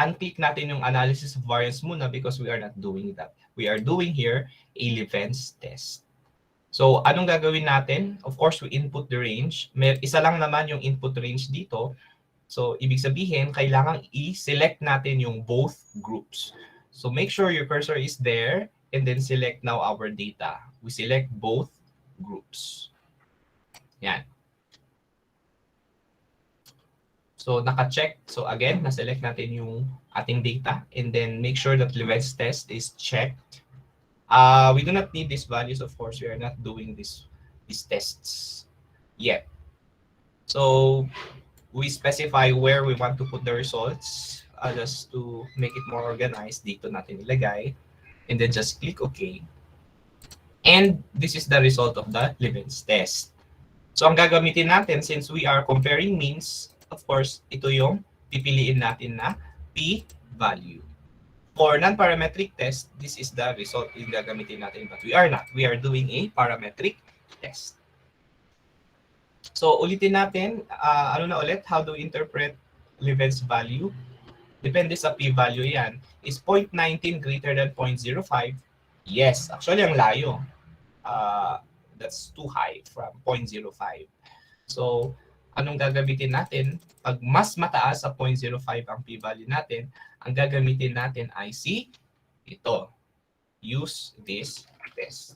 unclick natin yung analysis of variance muna because we are not doing that. We are doing here a Levens test. So anong gagawin natin? Of course, we input the range. Isa lang naman yung input range dito. So, ibig sabihin, kailangan i-select natin yung both groups. So, make sure your cursor is there and then select now our data. We select both groups. Yan. So, naka-check. So, again, na-select natin yung ating data and then make sure that Levens test is checked. We do not need these values, of course. We are not doing these tests yet. So, we specify where we want to put the results just to make it more organized. Dito natin ilagay. And then just click OK. And this is the result of the Levens test. So ang gagamitin natin, since we are comparing means, of course, ito yung pipiliin natin na p-value. For non-parametric test, this is the result yung gagamitin natin. But we are not. We are doing a parametric test. So, ulitin natin, ano na ulit, how do we interpret Levens value? Depende sa p-value yan. Is 0.19 greater than 0.05? Yes, actually ang layo. That's too high from 0.05. So, anong gagamitin natin? Pag mas mataas sa 0.05 ang p-value natin, ang gagamitin natin ay ito. Use this test.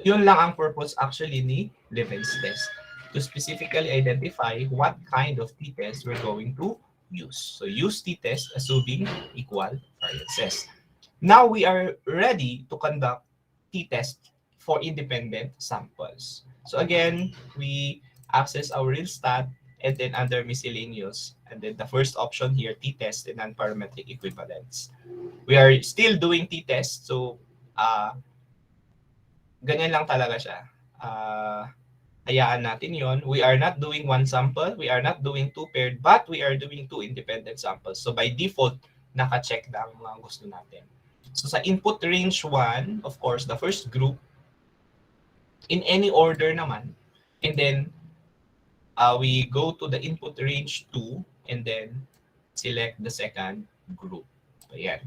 Yun lang ang purpose actually ni Levens test, to specifically identify what kind of t-test we're going to use. So use t-test assuming equal variances. Now we are ready to conduct t-test for independent samples. So again, we access our real stat and then under miscellaneous, and then the first option here, t-test and non-parametric equivalence. We are still doing t-test, so ganyan lang talaga siya. Hayaan natin yon. We are not doing one sample, we are not doing two paired, but we are doing two independent samples. So by default, naka-check na ang mga gusto natin. So sa input range 1, of course, the first group, in any order naman, and then we go to the input range 2, and then select the second group. Ayan.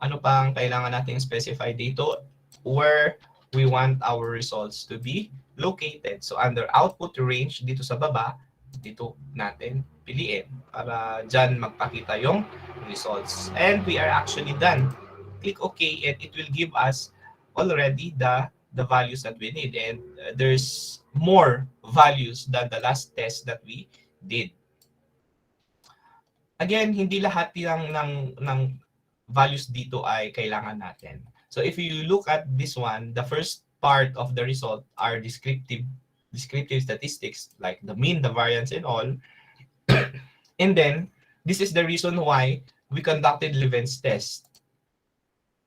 Ano pang kailangan nating specify dito? Where we want our results to be located. So under output range dito sa baba, dito natin piliin para dyan magpakita yung results. And we are actually done. Click OK and it will give us already the values that we need. And there's more values than the last test that we did. Again, hindi lahat ng values dito ay kailangan natin. So if you look at this one, the first part of the result are descriptive statistics like the mean, the variance, and all. And then, this is the reason why we conducted Leven's test.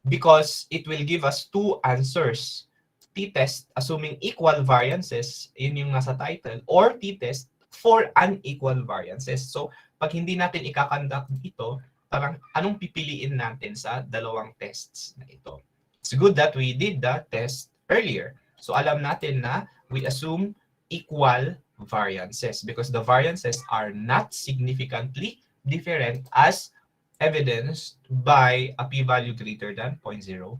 Because it will give us two answers. T-test assuming equal variances, yun yung nasa title, or t-test for unequal variances. So, pag hindi natin ikakonduct dito, parang anong pipiliin natin sa dalawang tests na ito? It's good that we did the test earlier. So, alam natin na we assume equal variances because the variances are not significantly different as evidenced by a p-value greater than 0.05.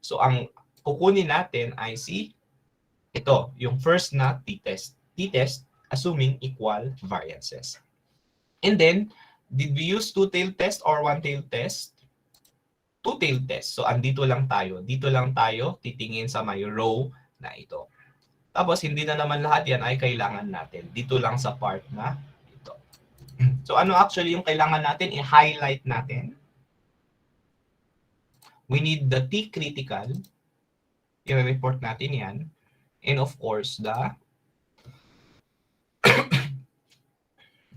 So, ang kukunin natin ay ito, yung first na t-test. T-test assuming equal variances. And then, did we use two-tailed test or one-tailed test? Two-tailed test. So, andito lang tayo. Dito lang tayo titingin sa may row na ito. Tapos, hindi na naman lahat yan ay kailangan natin. Dito lang sa part na ito. So, ano actually yung kailangan natin? I-highlight natin. We need the T-critical. I-report natin yan. And of course, the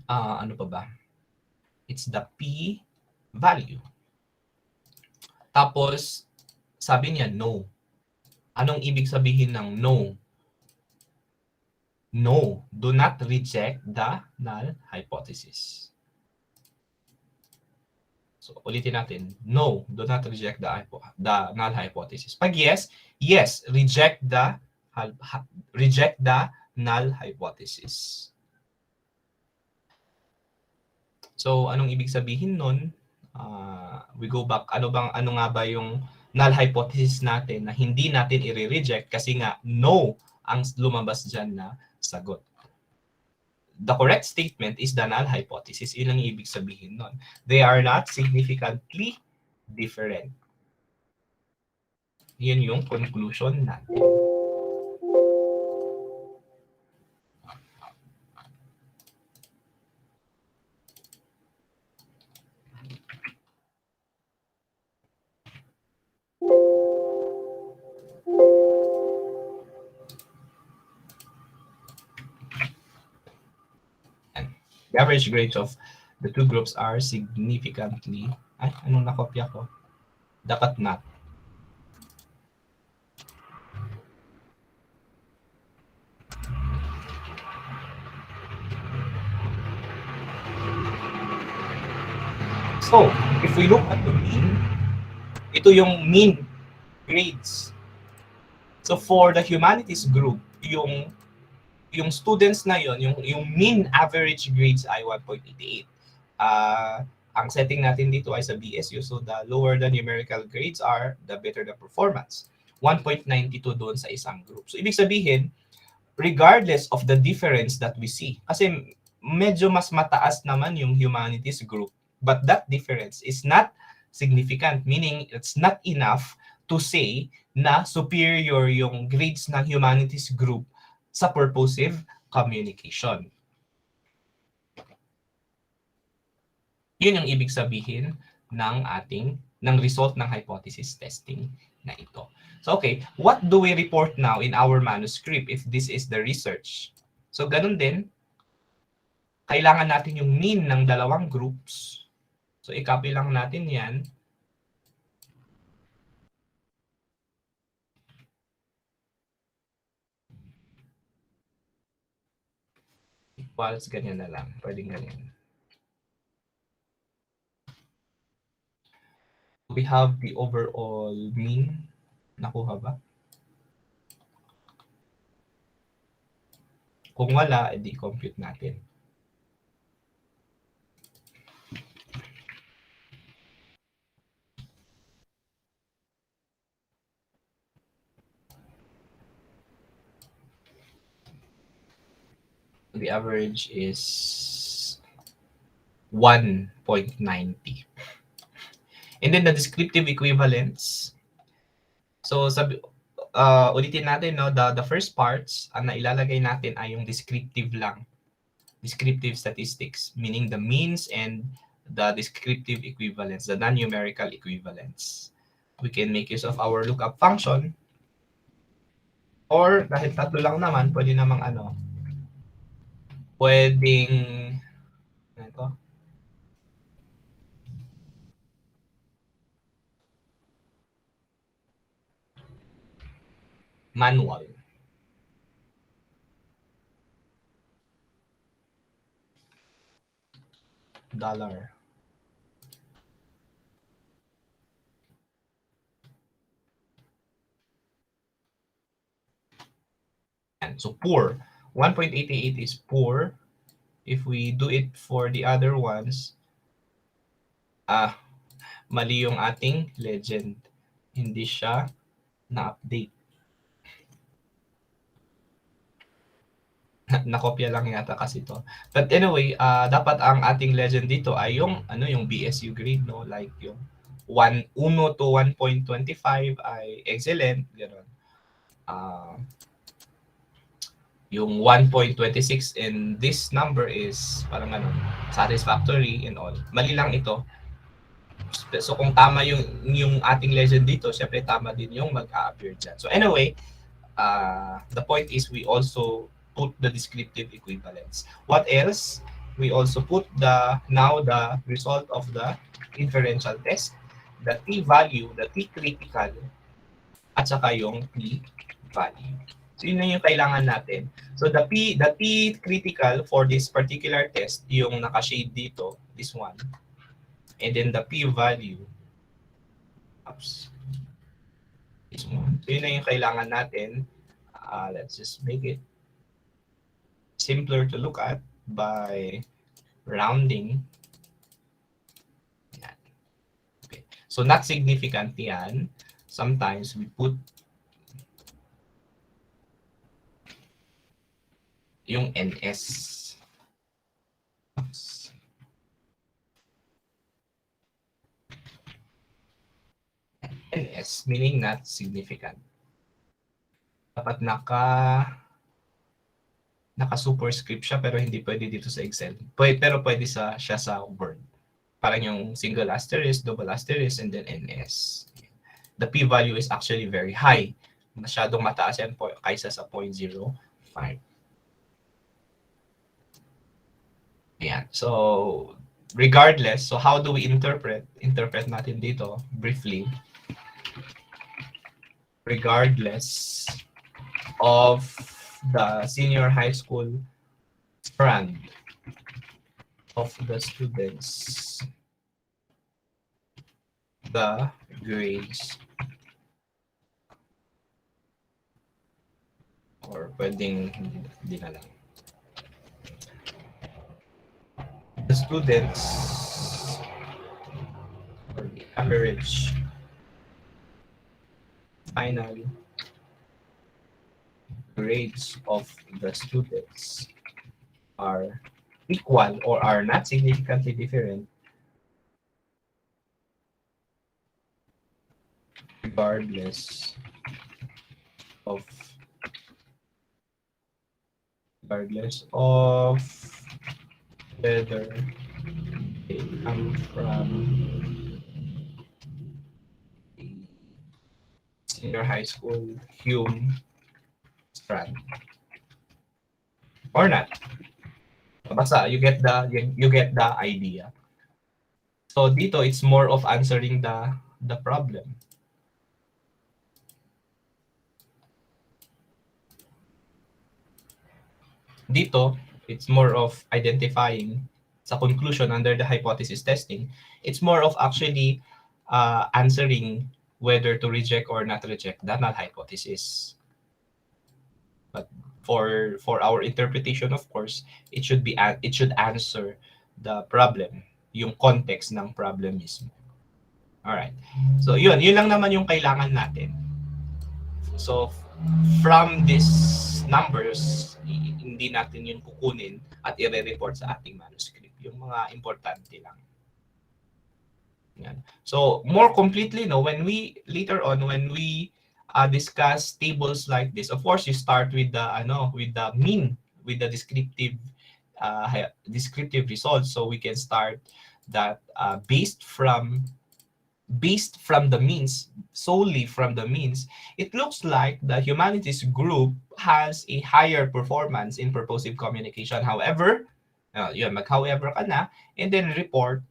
ano pa ba? It's the P value. Tapos, sabi niya no. Anong ibig sabihin ng no? No, do not reject the null hypothesis. So, ulitin natin. No, do not reject the null hypothesis. Pag yes, yes, reject the null hypothesis. So, anong ibig sabihin nun? We go back. Ano nga ba yung null hypothesis natin na hindi natin i-reject kasi nga no ang lumabas dyan na sagot. The correct statement is the null hypothesis. Yun ang ibig sabihin nun. They are not significantly different. Yun yung conclusion natin. The average grades of the two groups are significantly... Ay, anong nakopya ko? Dapat not. So, if we look at the mean, ito yung mean grades. So, for the humanities group, yung students na yon, yung mean average grades ay 1.88. Ang setting natin dito ay sa BSU, so the lower the numerical grades are, the better the performance. 1.92 doon sa isang group. So, ibig sabihin, regardless of the difference that we see, kasi medyo mas mataas naman yung humanities group, but that difference is not significant, meaning it's not enough to say na superior yung grades ng humanities group sa purposive communication. Yun yung ibig sabihin ng result ng hypothesis testing na ito. So, okay, what do we report now in our manuscript if this is the research? So, ganun din, kailangan natin yung mean ng dalawang groups. So, i-copy lang natin yan. Equals, ganyan na lang. Pwedeng ganyan. We have the overall mean. Nakuha ba? Kung wala, edi compute natin. The average is 1.90. And then the descriptive equivalence. So ulitin natin, no, the first parts ang nailalagay natin ay yung descriptive lang. Descriptive statistics, meaning the means and the descriptive equivalence, the non-numerical equivalence. We can make use of our lookup function, or dahil tatlo lang naman, pwede namang pwedeng ito, manual. Dollar. So poor. 1.88 is poor. If we do it for the other ones, mali yung ating legend. Hindi siya na-update. Nakopya lang yata kasi to. But anyway, dapat ang ating legend dito ay yung yung BSU grade, no, like yung 1 to 1.25 ay excellent, gano'n. Yung 1.26 and this number is parang satisfactory and all. Mali lang ito. So kung tama yung ating legend dito, syempre tama din yung mag-a-appear dyan. So anyway, the point is we also put the descriptive equivalence. What else? We also put the result of the inferential test, the t-value, the t-critical, at saka yung p-value. So yun na yung kailangan natin. So the t-critical for this particular test, yung naka-shade dito, this one, and then the p-value, this one. So yun na yung kailangan natin. Let's just make it simpler to look at by rounding. Yan. Okay. So not significant yan. Sometimes we put yung NS. NS meaning not significant. Dapat naka-superscript siya pero hindi pwede dito sa Excel. Pero pwede siya sa Word. Parang yung single asterisk, double asterisk, and then NS. The p-value is actually very high. Masyadong mataas yan kaysa sa 0.05. Ayan. So, regardless, so how do we interpret? Interpret natin dito briefly. Regardless of the senior high school strand of the students, the grades, or pwedeng hindi na lang. The students, or the average final grades of the students are equal or are not significantly different regardless of whether they come from senior high school Hume strand or not. Basta you get the idea. So dito it's more of answering the problem. Dito it's more of identifying sa conclusion under the hypothesis testing. It's more of actually answering whether to reject or not reject the null hypothesis. But for our interpretation, of course, it should answer the problem, yung context ng problem mismo. Alright. So yun lang naman yung kailangan natin. So from these numbers, hindi natin yun kukunin at i-report sa ating manuscript. Yung mga importante lang. Yan. So more completely, no, when we later on when we discuss tables like this, of course you start with the mean, with the descriptive results. So we can start that based from the means, solely from the means, it looks like the humanities group has a higher performance in purposive communication. However, yun, mag-however ka na, and then report,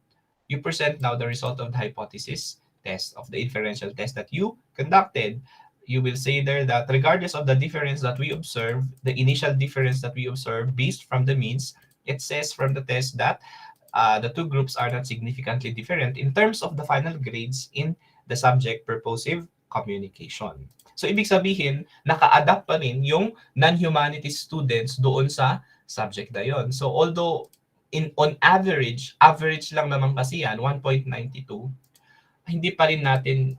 you present now the result of the hypothesis test, of the inferential test that you conducted. You will say there that regardless of the difference that we observe, the initial difference that we observe based from the means, it says from the test that the two groups are not significantly different in terms of the final grades in the subject purposive communication. So ibig sabihin, naka-adapt pa rin yung non-humanities students doon sa subject na yon. So although on average lang naman kasi yan, 1.92, hindi pa rin natin,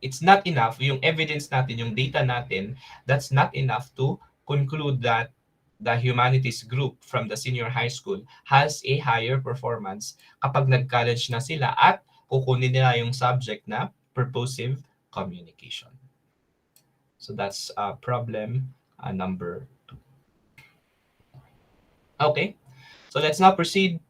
it's not enough, yung evidence natin, yung data natin, that's not enough to conclude that the humanities group from the senior high school has a higher performance kapag nag-college na sila at kukunin nila yung subject na purposive communication. So that's problem number 2. Okay, so let's now proceed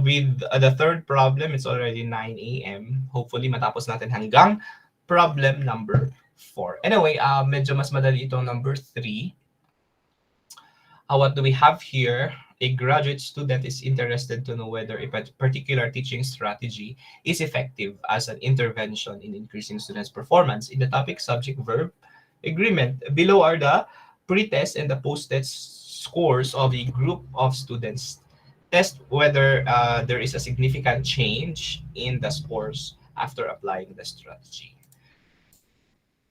with the third problem. It's already 9 a.m. Hopefully matapos natin hanggang problem number 4. Anyway, medyo mas madali itong number 3. What do we have here? A graduate student is interested to know whether a particular teaching strategy is effective as an intervention in increasing students' performance in the topic subject-verb agreement. Below are the pre-test and the post-test scores of a group of students. Test whether there is a significant change in the scores after applying the strategy.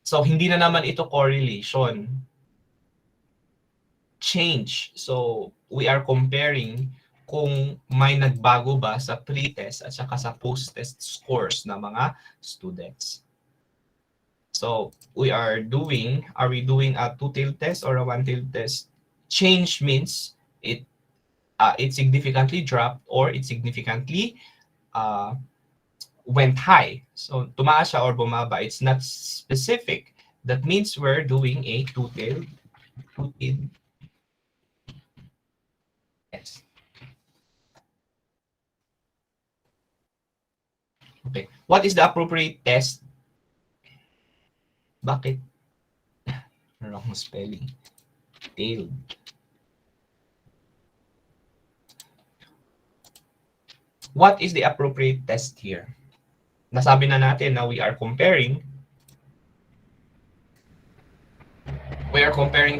So, hindi na naman ito correlation. Change. So, we are comparing kung may nagbago ba sa pre-test at saka sa post-test scores ng mga students. So, are we doing a two-tailed test or a one-tailed test? Change means it significantly dropped or it significantly went high. So, tumaas siya or bumaba. It's not specific. That means we're doing a two-tailed test. Okay. What is the appropriate test? Bakit? Wrong spelling. Tailed. What is the appropriate test here? Nasabi na natin na we are comparing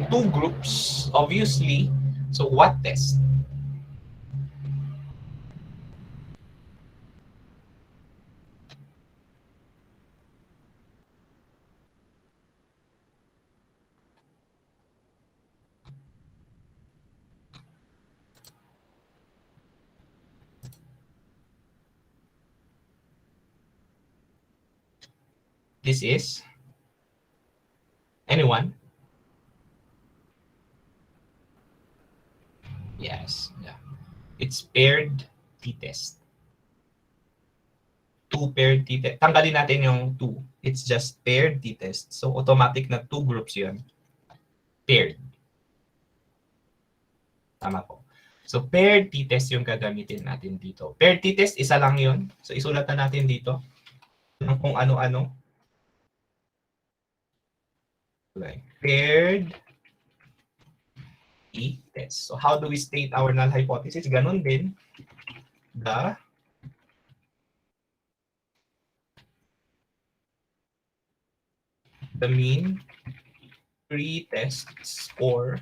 two groups, obviously. So what test? This is anyone? Yes. Yeah. It's paired t-test. Two paired t-test. Tanggalin natin yung two. It's just paired t-test. So automatic na two groups yun. Paired. Tama po. So paired t-test yung gagamitin natin dito. Paired t-test, isa lang yun. So isulat na natin dito kung ano-ano. Like paired t-test. So how do we state our null hypothesis? Ganun din. The mean pre-test score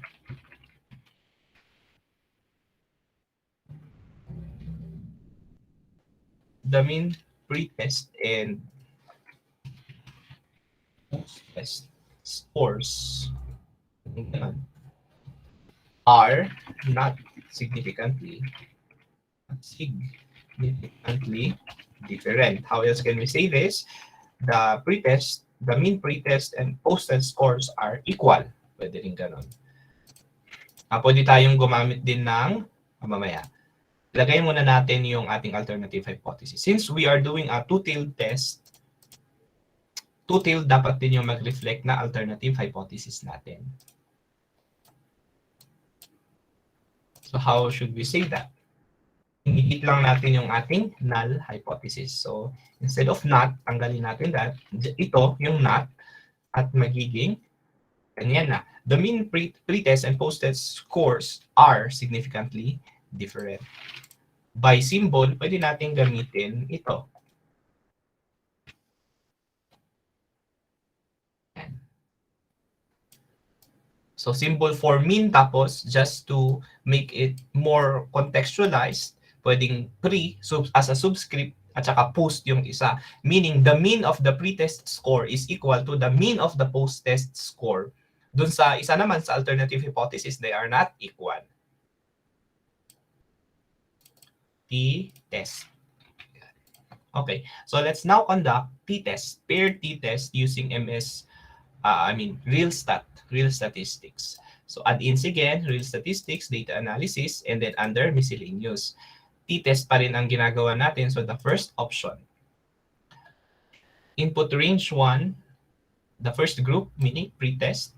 pre-test and post-test scores are not significantly different. How else can we say this? The mean pre-test and post-test scores are equal. Pwede rin ganon. Pwede tayong gumamit din ng, mamaya, lagay muna natin yung ating alternative hypothesis. Since we are doing a two-tailed test, two-tailed dapat din yung mag-reflect na alternative hypothesis natin. So how should we say that? Hihit lang natin yung ating null hypothesis. So instead of not, tanggalin natin that. Ito, yung not, at magiging ganyan na. The mean pre-test and post-test scores are significantly different. By symbol, pwede natin gamitin ito. So symbol for mean, tapos just to make it more contextualized, pwedeng pre as a subscript at saka post yung isa. Meaning the mean of the pre-test score is equal to the mean of the post-test score. Dun sa isa naman sa alternative hypothesis, they are not equal. T-test. Okay, so let's now conduct t-test, paired t-test using real statistics. So add-ins again, real statistics, data analysis, and then under miscellaneous. T-test pa rin ang ginagawa natin. So the first option, input range 1, the first group, meaning pre-test.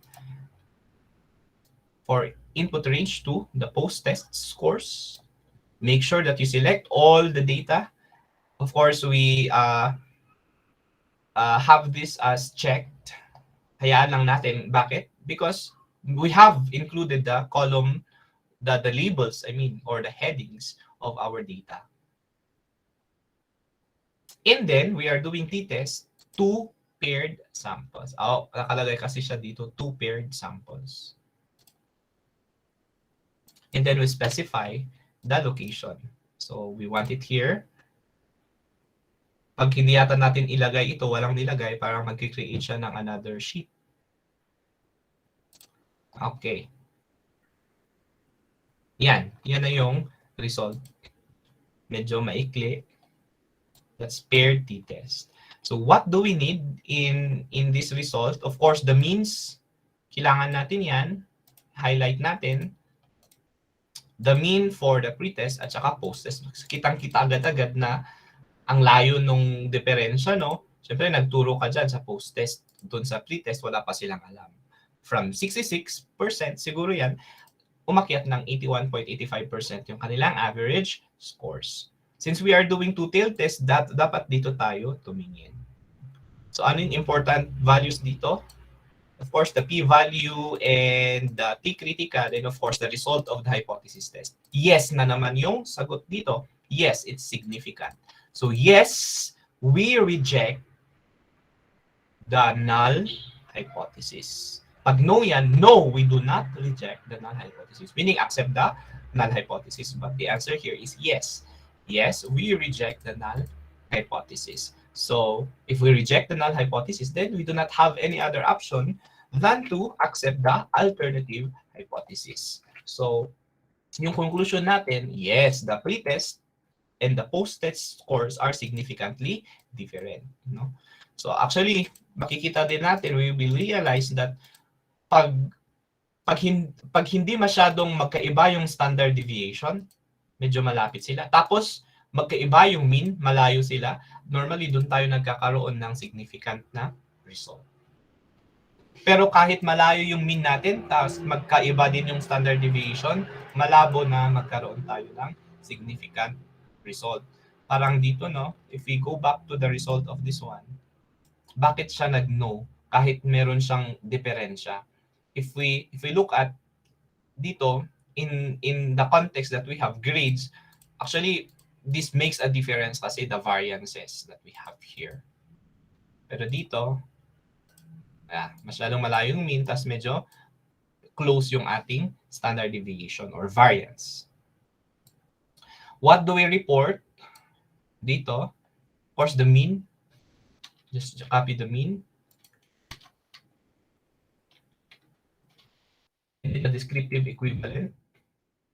For input range 2, the post-test scores. Make sure that you select all the data. Of course, we have this as checked. Hayaan lang natin. Bakit? Because we have included the column, the labels, or the headings of our data. And then, we are doing t-test, 2 paired samples. Nakalagay kasi siya dito, 2 paired samples. And then, we specify the location. So, we want it here. Pag hindi yata natin ilagay ito, walang nilagay, parang mag-create siya ng another sheet. Okay. Yan na yung result. Medyo maikli. That's paired t-test. So what do we need in this result? Of course, the means, kailangan natin yan. Highlight natin. The mean for the pre-test at saka post-test. Kitang-kita agad-agad na ang layo nung diferensya, no? Siyempre, nagturo ka dyan sa post-test. Doon sa pre-test, wala pa silang alam. From 66%, siguro yan, umakyat ng 81.85% yung kanilang average scores. Since we are doing two-tailed test, dapat dito tayo tumingin. So, ano yung important values dito? Of course, the p-value and the t-critical, and of course, the result of the hypothesis test. Yes na naman yung sagot dito. Yes, it's significant. So, yes, we reject the null hypothesis. Pag no yan, no, we do not reject the null hypothesis. Meaning, accept the null hypothesis. But the answer here is yes. Yes, we reject the null hypothesis. So, if we reject the null hypothesis, then we do not have any other option than to accept the alternative hypothesis. So, yung conclusion natin, yes, the pre-test and the post-test scores are significantly different. No? So actually, makikita din natin, we will realize that pag hindi masyadong magkaiba yung standard deviation, medyo malapit sila. Tapos, magkaiba yung mean, malayo sila, normally doon tayo nagkakaroon ng significant na result. Pero kahit malayo yung mean natin, tapos magkaiba din yung standard deviation, malabo na magkaroon tayo ng significant result. Parang dito, no? If we go back to the result of this one, bakit siya nag-no kahit meron siyang diferensya? If we look at dito, in the context that we have grades, actually, this makes a difference kasi the variances that we have here. Pero dito, masyadong malayo yung mean, tas medyo close yung ating standard deviation or variance. What do we report? Dito, of course, the mean. Just copy the mean. And the descriptive equivalent.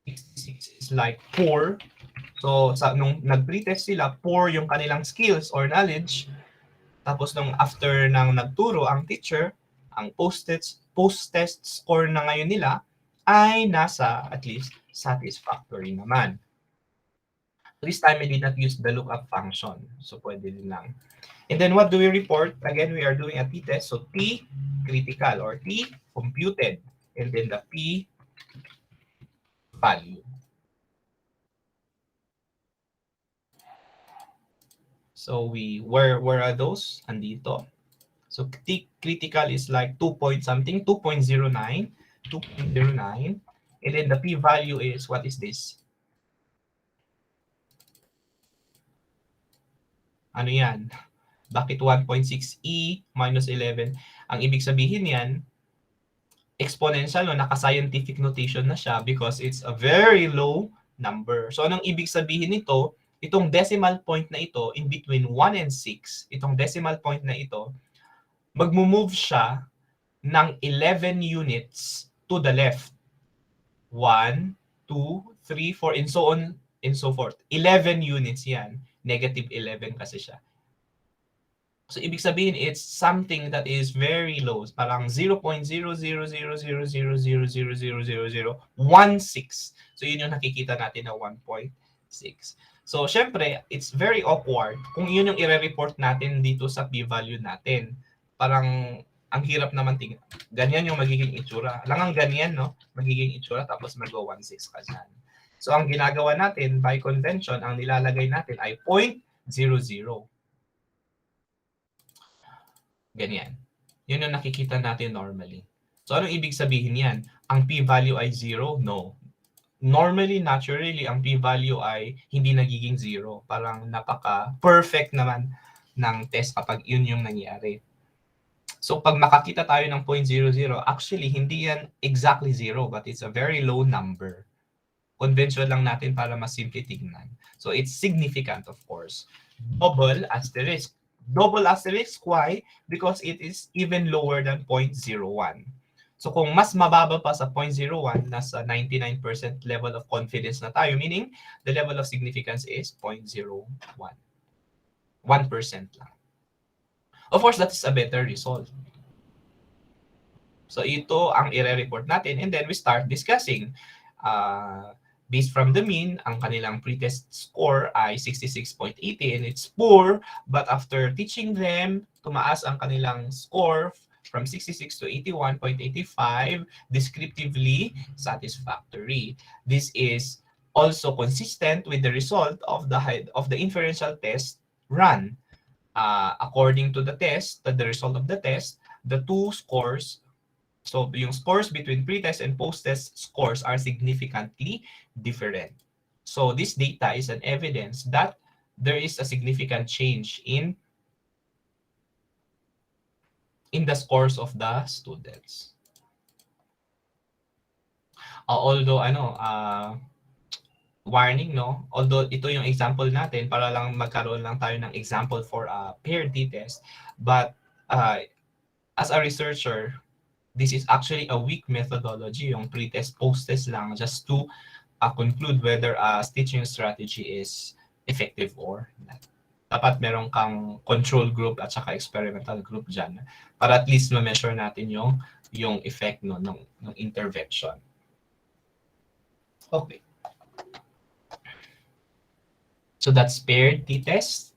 66 is like 4. So, nung nag-pretest sila, 4 yung kanilang skills or knowledge. Tapos, nung after nang nagturo ang teacher, ang post-test score na ngayon nila ay nasa at least satisfactory naman. This time we did not use the lookup function. So pwede din lang. And then what do we report? Again, we are doing a t-test. So t critical or t computed. And then the p value. So where are those? Andito. So t critical is like 2 point something, 2.09, 2.09. And then the p value is, what is this? Ano yan? Bakit 1.6 e minus 11? Ang ibig sabihin yan, exponential, no? Naka-scientific notation na siya because it's a very low number. So anong ibig sabihin nito? Itong decimal point na ito, in between 1 and 6, itong decimal point na ito, magmo-move siya ng 11 units to the left. 1, 2, 3, 4, and so on and so forth. 11 units yan. Negative 11 kasi siya. So, ibig sabihin, it's something that is very low. Parang 0.0000000000016. So, yun yung nakikita natin na 1.6. So, syempre, it's very awkward kung yun yung i-report natin dito sa p-value natin. Parang, ang hirap naman tingnan. Ganyan yung magiging itsura. Langang ganyan, no? Magiging itsura, tapos mag-1.6 ka dyan. So, ang ginagawa natin, by convention, ang nilalagay natin ay 0.00. Ganyan. Yun yung nakikita natin normally. So, anong ibig sabihin yan? Ang p-value ay 0? No. Normally, naturally, ang p-value ay hindi nagiging 0. Parang napaka-perfect naman ng test kapag yun yung nangyari. So, pag makakita tayo ng 0.00, actually, hindi yan exactly 0, but it's a very low number. Convention lang natin para mas simple tignan. So, it's significant, of course. Double asterisk. Double asterisk, why? Because it is even lower than 0.01. So kung mas mababa pa sa 0.01, nasa 99% level of confidence na tayo, meaning the level of significance is 0.01. 1% lang. Of course, that is a better result. So ito ang i-report natin, and then we start discussing. Based from the mean, ang kanilang pretest score ay 66.80 and it's poor, but after teaching them, tumaas ang kanilang score from 66 to 81.85, descriptively satisfactory. This is also consistent with the result of the inferential test run. According to the test, the result of the test, the two scores, so yung scores between pretest and post-test scores are significantly different. So this data is an evidence that there is a significant change in the scores of the students. Although warning, no? Although ito yung example natin para lang magkaroon lang tayo ng example for a paired t-test, but as a researcher, this is actually a weak methodology, yung pre-test, post-test lang, just to conclude whether a teaching strategy is effective or not. Dapat meron kang control group at saka experimental group dyan para at least ma-measure natin yung effect ng intervention. Okay. So that's paired t-test.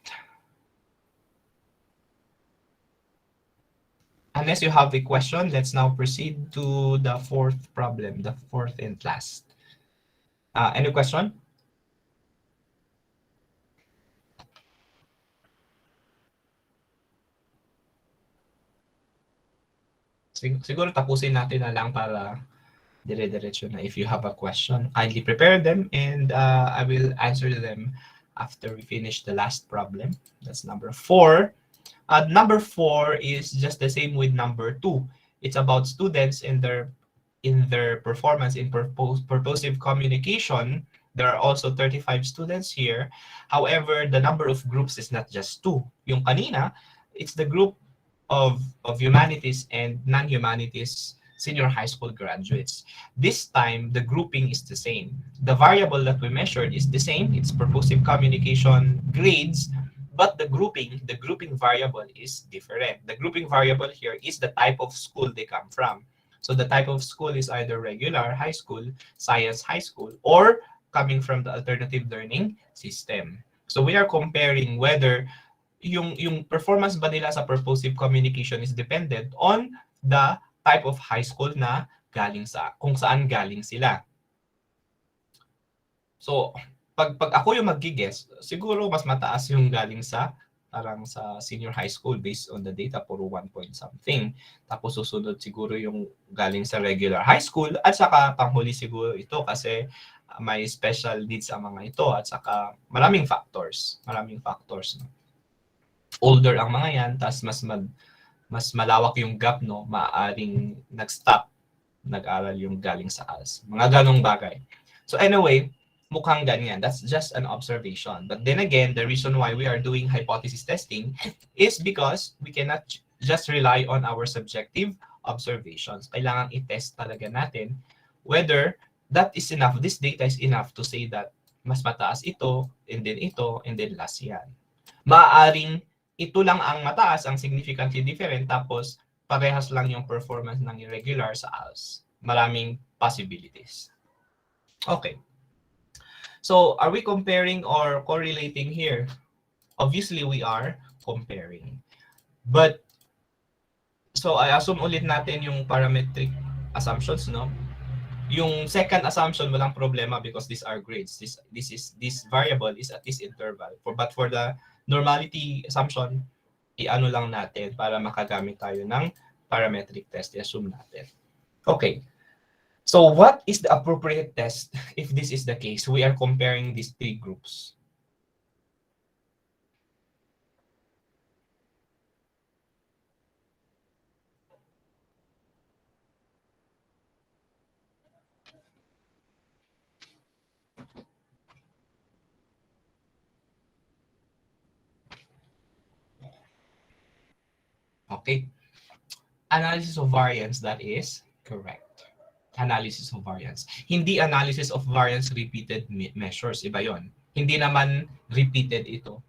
Unless you have a question, let's now proceed to the fourth problem, the fourth and last. Any question? Siguro tapusin natin na lang para dire-diretso na. If you have a question, kindly prepare them and I will answer them after we finish the last problem. That's number 4. Number 4 is just the same with number 2. It's about students and their performance in purposive communication. There are also 35 students here. However, the number of groups is not just 2. Yung kanina, it's the group of humanities and non-humanities senior high school graduates. This time, the grouping is the same. The variable that we measured is the same. It's purposive communication grades, but the grouping variable is different. The grouping variable here is the type of school they come from. So the type of school is either regular high school, science high school, or coming from the alternative learning system. So we are comparing whether yung performance ba nila sa purposive communication is dependent on the type of high school na kung saan galing sila. So, pag ako yung mag-guess, siguro mas mataas yung galing sa parang sa senior high school based on the data, puro 1 point something. Tapos susunod siguro yung galing sa regular high school at saka panghuli siguro ito kasi may special needs ang mga ito at saka maraming factors. Maraming factors. No? Older ang mga yan, tas mas malawak yung gap, no? Maaaring nag-stop, nag-aral yung galing sa ALS. Mga ganong bagay. So anyway, mukhang ganyan. That's just an observation. But then again, the reason why we are doing hypothesis testing is because we cannot just rely on our subjective observations. Kailangan i-test talaga natin whether that is enough, this data is enough to say that mas mataas ito, and then last yan. Maaaring ito lang ang mataas, ang significantly different, tapos parehas lang yung performance ng irregular sa ALS. Maraming possibilities. Okay. So, are we comparing or correlating here? Obviously, we are comparing. But, so I assume ulit natin yung parametric assumptions, no? Yung second assumption, walang problema because these are grades. This variable is at this interval. But for the normality assumption, i-ano lang natin para makagamit tayo ng parametric test. I-assume natin. Okay. So what is the appropriate test if this is the case? We are comparing these three groups. Okay. Analysis of variance, that is correct. Analysis of variance. Hindi analysis of variance repeated measures. Iba yon. Hindi naman repeated ito.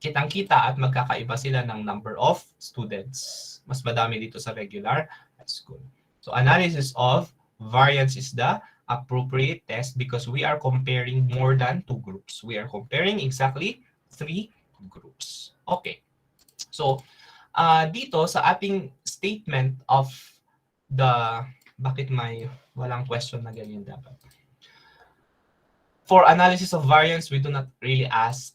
Kitang-kita at magkakaiba sila ng number of students. Mas madami dito sa regular high school. So analysis of variance is the appropriate test because we are comparing more than two groups. We are comparing exactly three groups. Okay. So dito sa ating statement of the, bakit may walang question na ganyan dapat? For analysis of variance, we do not really ask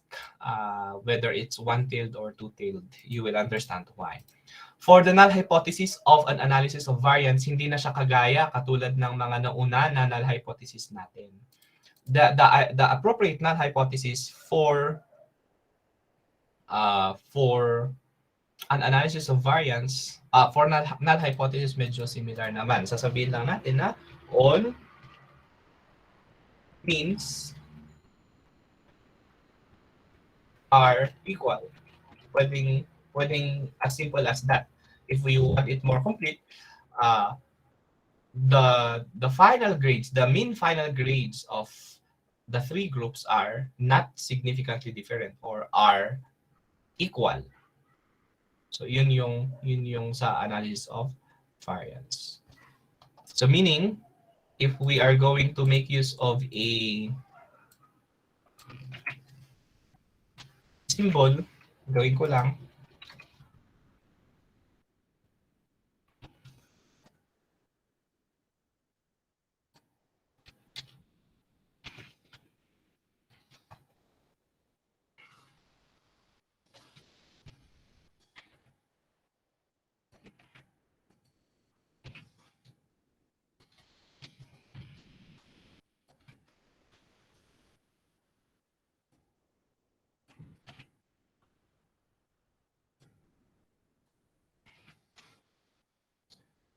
whether it's one-tailed or two-tailed. You will understand why. For the null hypothesis of an analysis of variance, hindi na siya kagaya katulad ng mga nauna na null hypothesis natin. The appropriate null hypothesis for an analysis of variance, for null hypothesis medyo similar naman. Sasabihin lang natin na all means are equal. Pwedeng as simple as that. If we want it more complete, the final grades, the mean final grades of the three groups are not significantly different or are equal. So yun yung sa analysis of variance. So meaning, if we are going to make use of a symbol, gawin ko lang.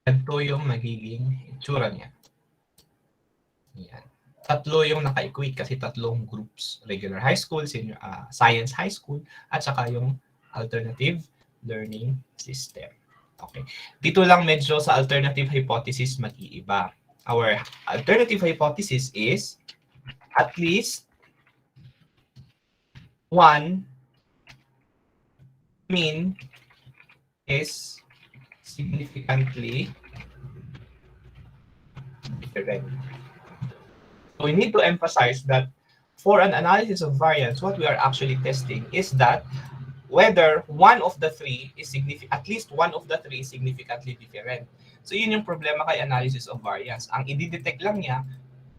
Ito yung magiging itsura niya. Yan. Tatlo yung naka-equate kasi tatlong groups. Regular high school, senior, science high school, at saka yung alternative learning system. Okay. Dito lang medyo sa alternative hypothesis mag-iiba. Our alternative hypothesis is at least one mean is significantly different. So we need to emphasize that for an analysis of variance, what we are actually testing is that whether one of the three is at least one of the three is significantly different. So yun yung problema kay analysis of variance. Ang i-detect lang niya,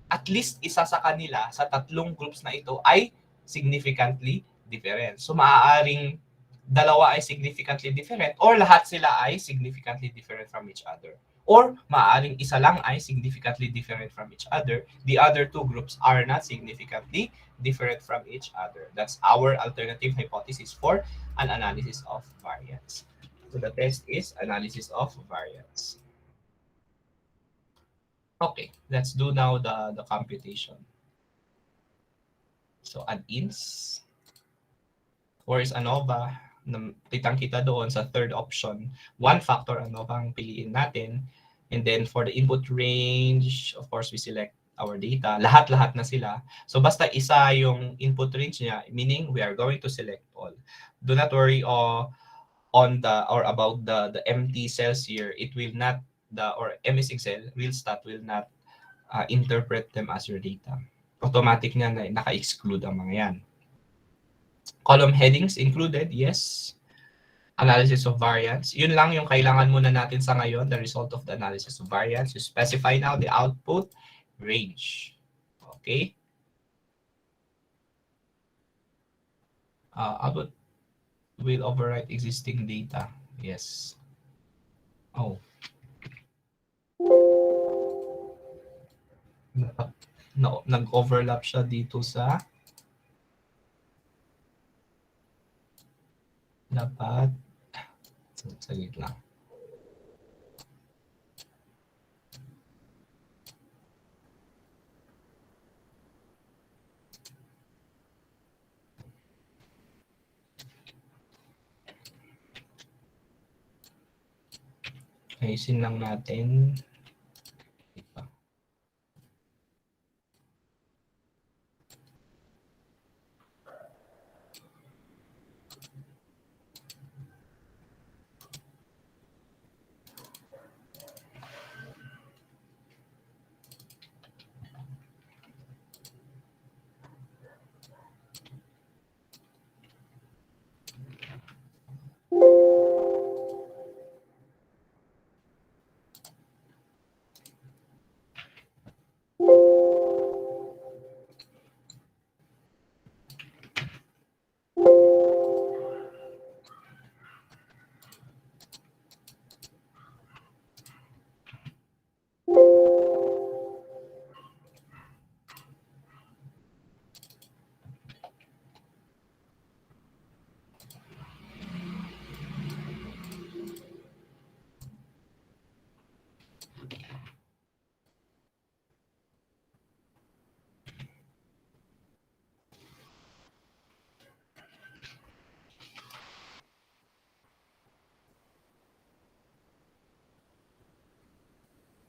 at least isa sa kanila sa tatlong groups na ito ay significantly different. So maaaring dalawa ay significantly different or lahat sila ay significantly different from each other. Or maaaring isa lang ay significantly different from each other. The other two groups are not significantly different from each other. That's our alternative hypothesis for an analysis of variance. So the test is analysis of variance. Okay, let's do now the computation. So add-ins. Or is ANOVA, kitang-kita doon sa third option, one factor ANOVA ang piliin natin. And then for the input range, of course, we select our data. Lahat-lahat na sila. So basta isa yung input range niya, meaning we are going to select all. Do not worry on the or about the empty cells here. It will not, or MS Excel, RealStat will not interpret them as your data. Automatic niya na naka-exclude ang mga yan. Column headings included, yes. Analysis of variance. Yun lang yung kailangan muna natin sa ngayon, the result of the analysis of variance. You specify now the output range. Okay? Output will overwrite existing data. Yes. Oh. Nag-overlap siya dito sa dapat saglit lang. Ayusin lang natin.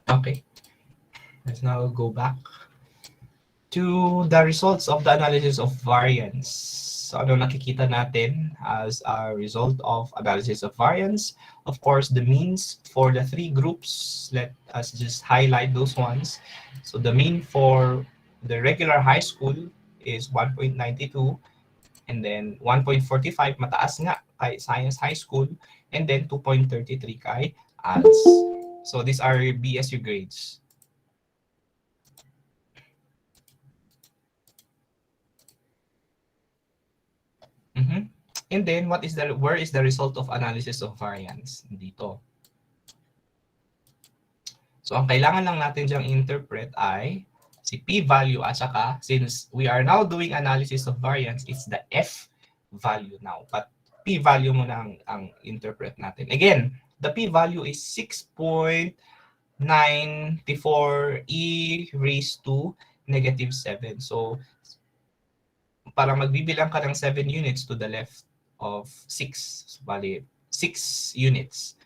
Okay. Let's now go back to the results of the analysis of variance. So ano nakikita natin as a result of analysis of variance? Of course, the means for the three groups, let us just highlight those ones. So the mean for the regular high school is 1.92, and then 1.45 mataas nga kay Science High School, and then 2.33 kay ALS. So these are BSU grades. Mm-hmm. And then where is the result of analysis of variance? Dito. So ang kailangan lang natin diyang interpret ay si p-value at saka since we are now doing analysis of variance, it's the f value now. But p-value mo na ang interpret natin. Again, the p-value is 6.94 e raised to negative 7. So para magbibilang ka ng 7 units to the left of 6. So, bali, 6 units.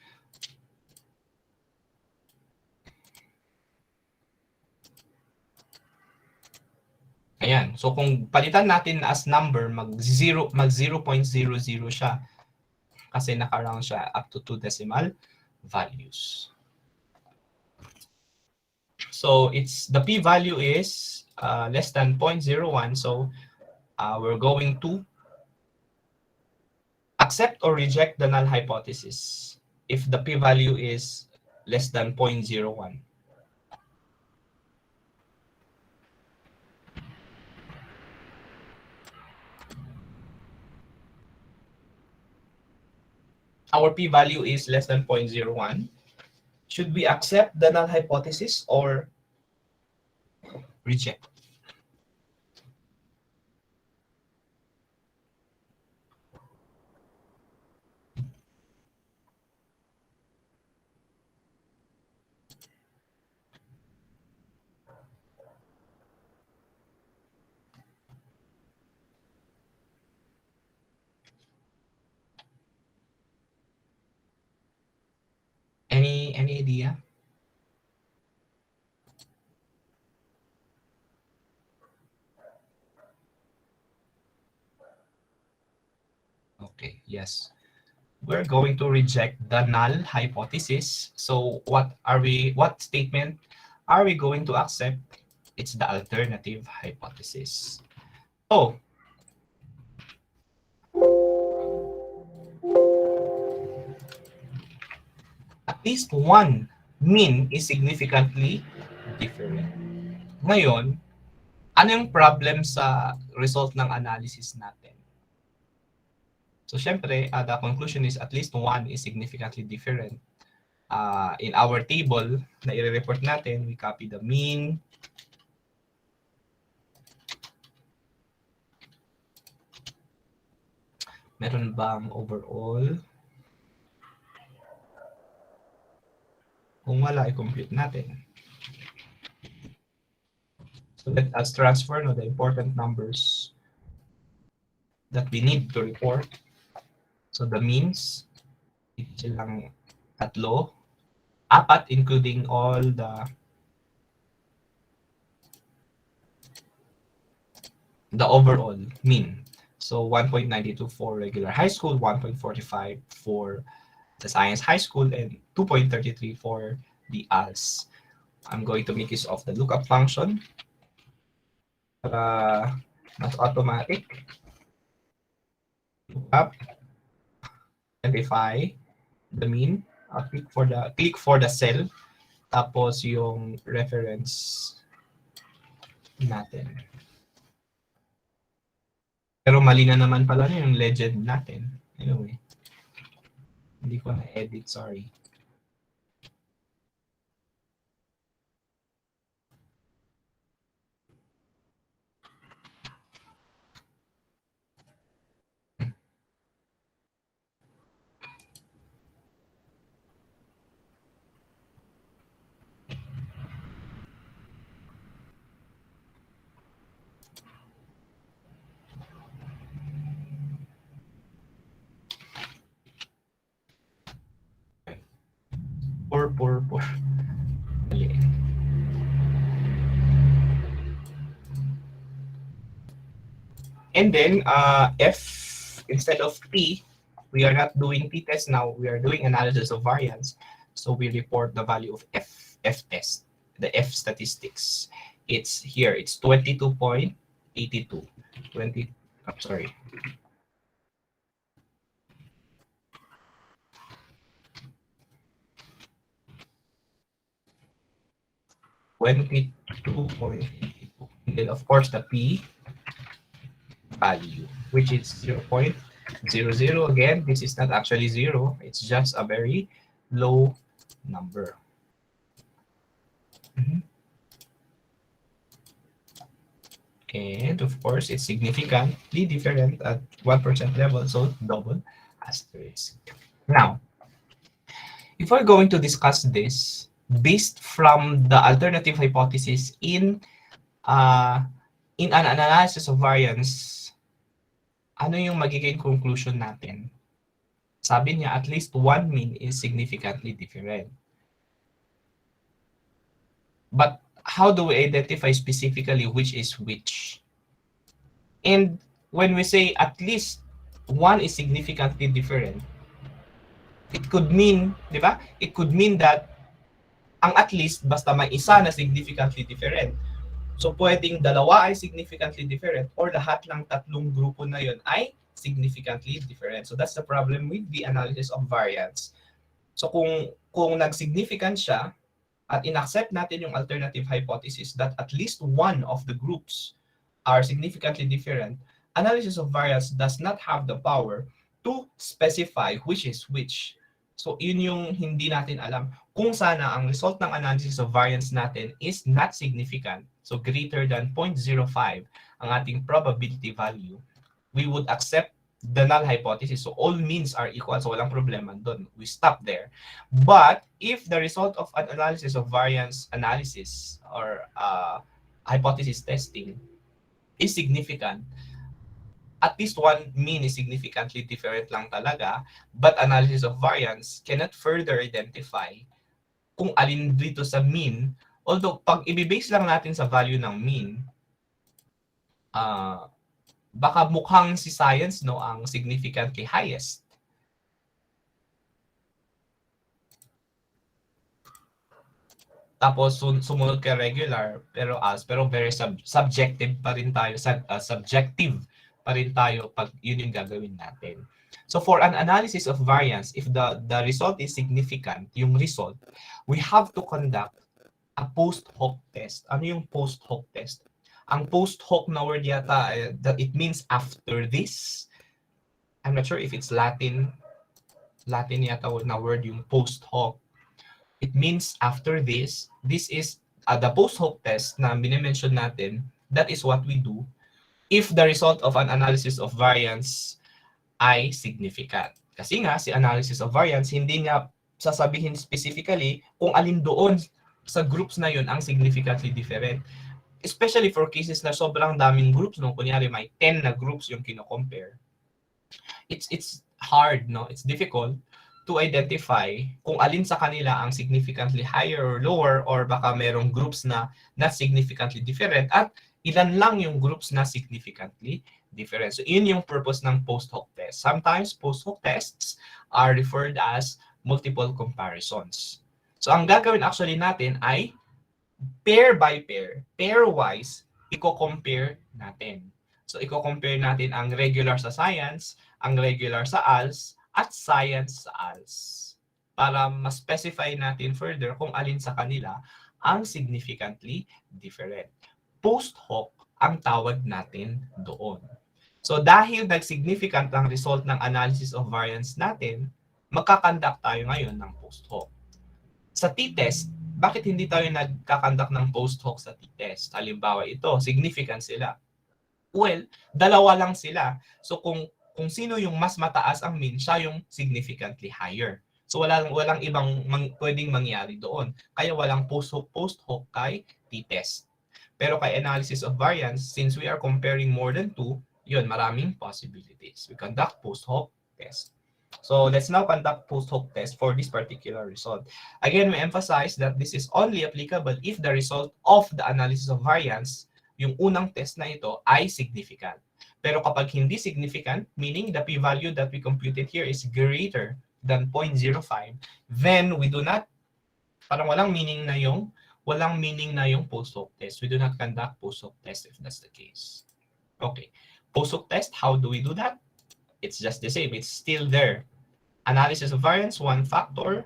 Ayan. So, kung palitan natin as number, mag 0.00 siya. Kasi naka-round siya up to 2 decimal values. So it's the p-value is less than 0.01. So we're going to accept or reject the null hypothesis if the p-value is less than 0.01. Our p-value is less than 0.01. Should we accept the null hypothesis or reject? Any idea? Okay, yes. We're going to reject the null hypothesis. So what statement are we going to accept? It's the alternative hypothesis. Oh, at least one mean is significantly different. Ngayon, ano yung problem sa result ng analysis natin? So, syempre, the conclusion is at least one is significantly different. In our table na i-report natin, we copy the mean, meron bang overall? Kung wala, i-compute natin. So let us transfer the important numbers that we need to report. So the means, silang tatlo, apat including all the overall mean. So 1.92 for regular high school, 1.45 for the science high school, and 2.33 for the ALS. I'm going to make use of the lookup function. Mas automatic. Lookup, identify the mean, click for the cell, tapos yung reference natin. Pero mali na naman pala yung legend natin. Anyway, hindi ko na-edit, sorry. Poor. Mali. And then, F, instead of T, we are not doing t-test now, we are doing analysis of variance. So we report the value of F test, the F statistics. It's here, it's 22.82. 20, I'm sorry. And then of course the P value, which is 0.00. Again, this is not actually 0, it's just a very low number. And of course, it's significantly different at 1% level, so double asterisk. Now, if we're going to discuss this based from the alternative hypothesis in an analysis of variance, ano yung magiging conclusion natin? Sabi niya, at least one mean is significantly different. But how do we identify specifically which is which? And when we say at least one is significantly different, it could mean, di ba? It could mean that ang at least basta may isa na significantly different. So pwedeng dalawa ay significantly different or lahat ng tatlong grupo na yun ay significantly different. So that's the problem with the analysis of variance. So kung nag-significant siya at inaccept natin yung alternative hypothesis that at least one of the groups are significantly different, analysis of variance does not have the power to specify which is which. So yun yung hindi natin alam. Kung sana ang result ng analysis of variance natin is not significant, so greater than 0.05 ang ating probability value, we would accept the null hypothesis. So all means are equal. So walang problema doon. We stop there. But if the result of an analysis of variance analysis or hypothesis testing is significant, at least one mean is significantly different lang talaga, but analysis of variance cannot further identify kung alin dito sa mean. Although, pag i-base lang natin sa value ng mean, baka mukhang si science no ang significantly highest. Tapos sumunod kay regular, pero very subjective pa rin tayo, subjective pa rin tayo pag yun yung gagawin natin. So for an analysis of variance, if the result is significant, yung result, we have to conduct a post hoc test. Ano yung post hoc test? Ang post hoc na word yata, it means after this. I'm not sure if it's Latin yata na word yung post hoc. It means after this. This is the post hoc test na minimension natin. That is what we do if the result of an analysis of variance ay significant. Kasi nga, si analysis of variance, hindi niya sasabihin specifically kung alin doon sa groups na yun ang significantly different. Especially for cases na sobrang daming groups, no? Kunyari may 10 na groups yung kino-compare. It's hard, no? It's difficult to identify kung alin sa kanila ang significantly higher or lower, or baka merong groups na not significantly different at ilan lang yung groups na significantly different. So yun yung purpose ng post hoc test. Sometimes post hoc tests are referred as multiple comparisons. So ang gagawin actually natin ay pair by pair, pairwise, i-compare natin. So i-compare natin ang regular sa science, ang regular sa ALS, at science sa ALS. Para ma-specify natin further kung alin sa kanila ang significantly different. Post hoc ang tawag natin doon. So dahil nag-significant ang result ng analysis of variance natin, magkakandak tayo ngayon ng post hoc. Sa t-test, bakit hindi tayo nagkakandak ng post hoc sa t-test? Halimbawa ito, significant sila. Well, dalawa lang sila. So kung sino yung mas mataas ang mean, siya yung significantly higher. So walang ibang pwedeng mangyari doon. Kaya walang post hoc kay t-test. Pero kay analysis of variance, since we are comparing more than two, yun, maraming possibilities. We conduct post hoc test. So let's now conduct post hoc test for this particular result. Again, we emphasize that this is only applicable if the result of the analysis of variance, yung unang test na ito, ay significant. Pero kapag hindi significant, meaning the p-value that we computed here is greater than 0.05, then we do not, parang walang meaning na yung post hoc test. We do not conduct post hoc test if that's the case. Okay. Post hoc test, how do we do that? It's just the same. It's still there. Analysis of variance, one factor.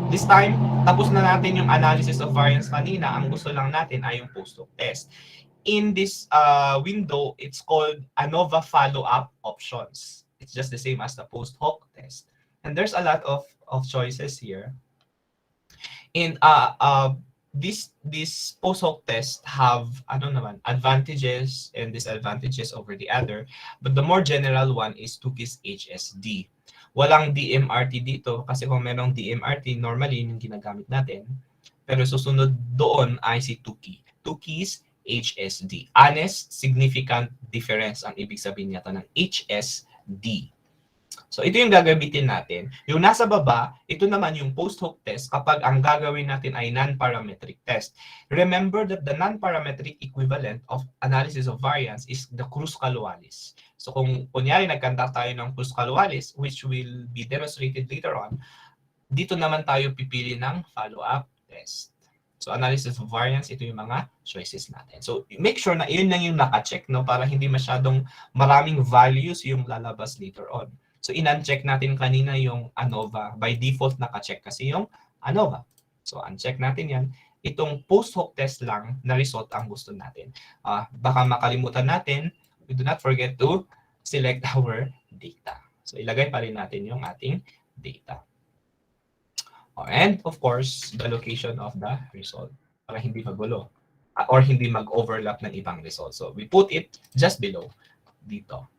This time, tapos na natin yung analysis of variance kanina. Ang gusto lang natin ay yung post hoc test. In this window, it's called ANOVA follow-up options. It's just the same as the post hoc test. And there's a lot of choices here. And this post hoc test have advantages and disadvantages over the other, but the more general one is Tukey's HSD. Walang DMRT dito kasi kung merong DMRT, normally yung ginagamit natin. Pero susunod doon ay si Tukey. Tukey's HSD. Honest significant difference ang ibig sabihin nito ng HSD. So ito yung gagamitin natin. Yung nasa baba, ito naman yung post hoc test kapag ang gagawin natin ay non-parametric test. Remember that the non-parametric equivalent of analysis of variance is the Cruz-Calwalis. So kung kunyari nagkanta tayo ng Cruz-Calwalis, which will be demonstrated later on, Dito naman tayo pipili ng follow-up test. So analysis of variance, ito yung mga choices natin. So make sure na yun lang yung naka-check, no, para hindi masyadong maraming values yung lalabas later on. So in-uncheck natin kanina yung ANOVA. By default naka-check kasi yung ANOVA. So uncheck natin yan. Itong post-hoc test lang na result ang gusto natin. Baka makalimutan natin, we do not forget to select our data. So ilagay pa rin natin yung ating data. And of course, the location of the result para hindi magulo or hindi mag-overlap ng ibang result. So we put it just below dito.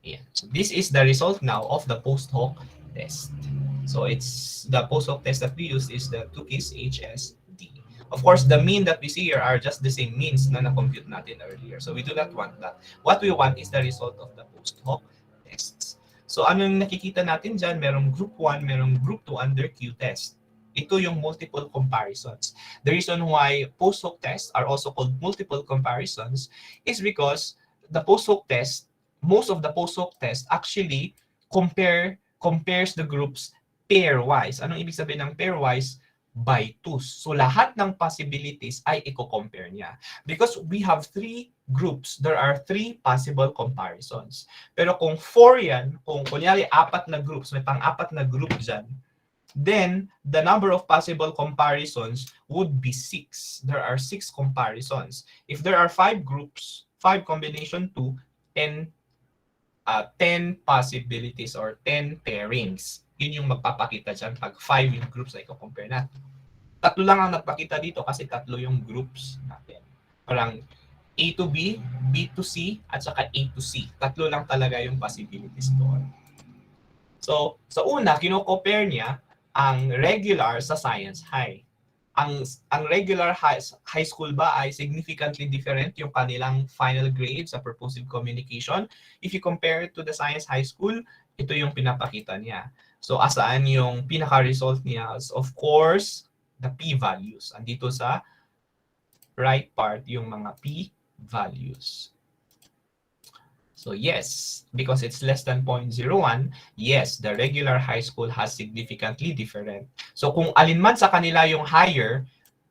Ayan. So this is the result now of the post-hoc test. So it's the post-hoc test that we use is the 2-case HSD. Of course, the mean that we see here are just the same means na na-compute natin earlier. So we do not want that. What we want is the result of the post-hoc tests. So ano yung nakikita natin dyan? Merong group 1, merong group 2 under Q test. Ito yung multiple comparisons. The reason why post-hoc tests are also called multiple comparisons is because the post-hoc test, most of the post-hoc tests actually compares the groups pairwise. Anong ibig sabihin ng pairwise? By twos. So lahat ng possibilities ay i-compare niya. Because we have 3 groups, there are 3 possible comparisons. Pero kung 4 yan, kung kunyari 4 na groups, may pang-4 na group dyan, then the number of possible comparisons would be 6. There are 6 comparisons. If there are 5 groups, 5 combination 2, 10 possibilities or 10 pairings. Yun yung magpapakita dyan pag 5 yung groups na i-compare natin. 3 lang ang nagpakita dito kasi 3 yung groups natin. Parang A to B, B to C, at saka A to C. 3 lang talaga yung possibilities doon. So, sa una, kino-compare niya ang regular sa science high. Ang regular high school ba ay significantly different yung kanilang final grade sa purposive communication. If you compare it to the science high school, ito yung pinapakita niya. So asaan yung pinaka-result niya? Of course, the p-values. Andito sa right part yung mga p-values. So yes, because it's less than 0.01, yes, the regular high school has significantly different. So kung alin man sa kanila yung higher,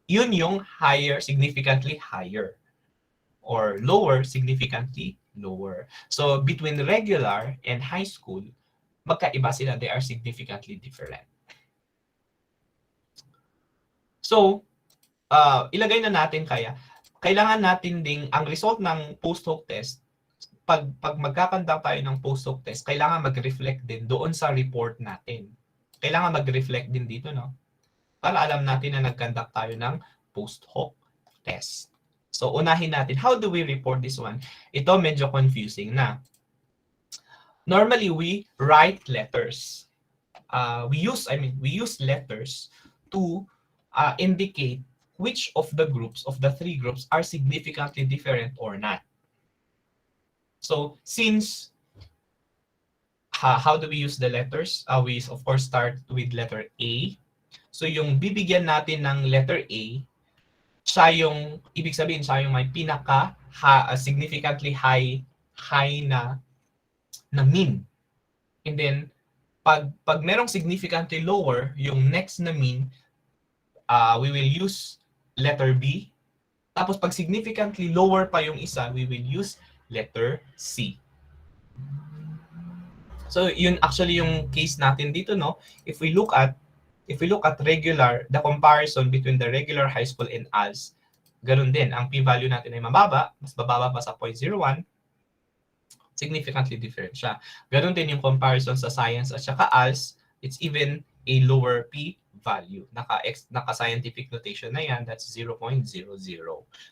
yun yung higher, significantly higher. Or lower, significantly lower. So between regular and high school, magkaiba sila, they are significantly different. So, ilagay na natin kailangan natin ding, ang result ng post-hoc test, pag magkakandak tayo ng post-hoc test, kailangan mag-reflect din doon sa report natin. Kailangan mag-reflect din dito, no? Para alam natin na nag-conduct tayo ng post-hoc test. So, unahin natin, how do we report this one? Ito medyo confusing na. Normally, we write letters. We use letters to indicate which of the groups, of the 3 groups, are significantly different or not. So, since, how do we use the letters? We, of course, start with letter A. So, yung bibigyan natin ng letter A, siya yung, ibig sabihin, siya yung may pinaka significantly high na mean. And then, pag merong significantly lower, yung next na mean, we will use letter B. Tapos, pag significantly lower pa yung isa, we will use letter C. So, yun actually yung case natin dito, no? If we look at regular, the comparison between the regular high school and ALS, ganun din. Ang p-value natin ay mababa, mas bababa pa sa 0.01, significantly different siya. Ganun din yung comparison sa science at saka ALS, it's even a lower p-value. Naka-scientific notation na yan, that's 0.00.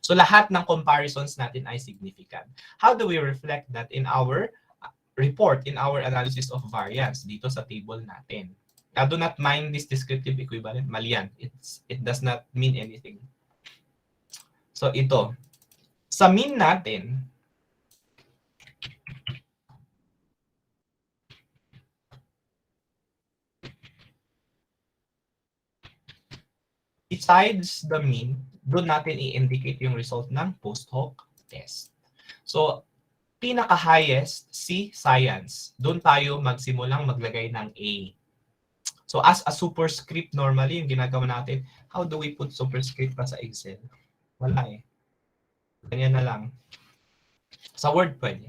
So lahat ng comparisons natin ay significant. How do we reflect that in our report, in our analysis of variance dito sa table natin? Now, do not mind this descriptive equivalent. Mali yan. It does not mean anything. So ito, sa mean natin, besides the mean, doon natin i-indicate yung result ng post-hoc test. So, pinaka-highest, si science. Doon tayo magsimulang maglagay ng A. So as a superscript normally, yung ginagawa natin, how do we put superscript pa sa Excel? Wala eh. Ganyan na lang. Sa Word pwede.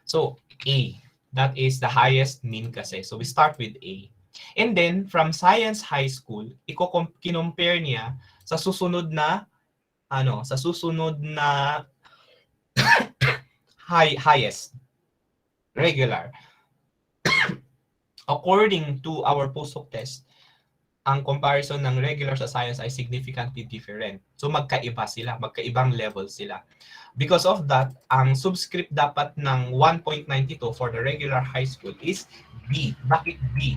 So A, that is the highest mean kasi. So we start with A. And then from Science High School, kinompare niya sa susunod na sa susunod na highest regular. According to our post-hoc test, ang comparison ng regular sa science ay significantly different. So magkaiba sila, magkaibang level sila. Because of that, ang subscript dapat ng 1.92 for the regular high school is B. Bakit B?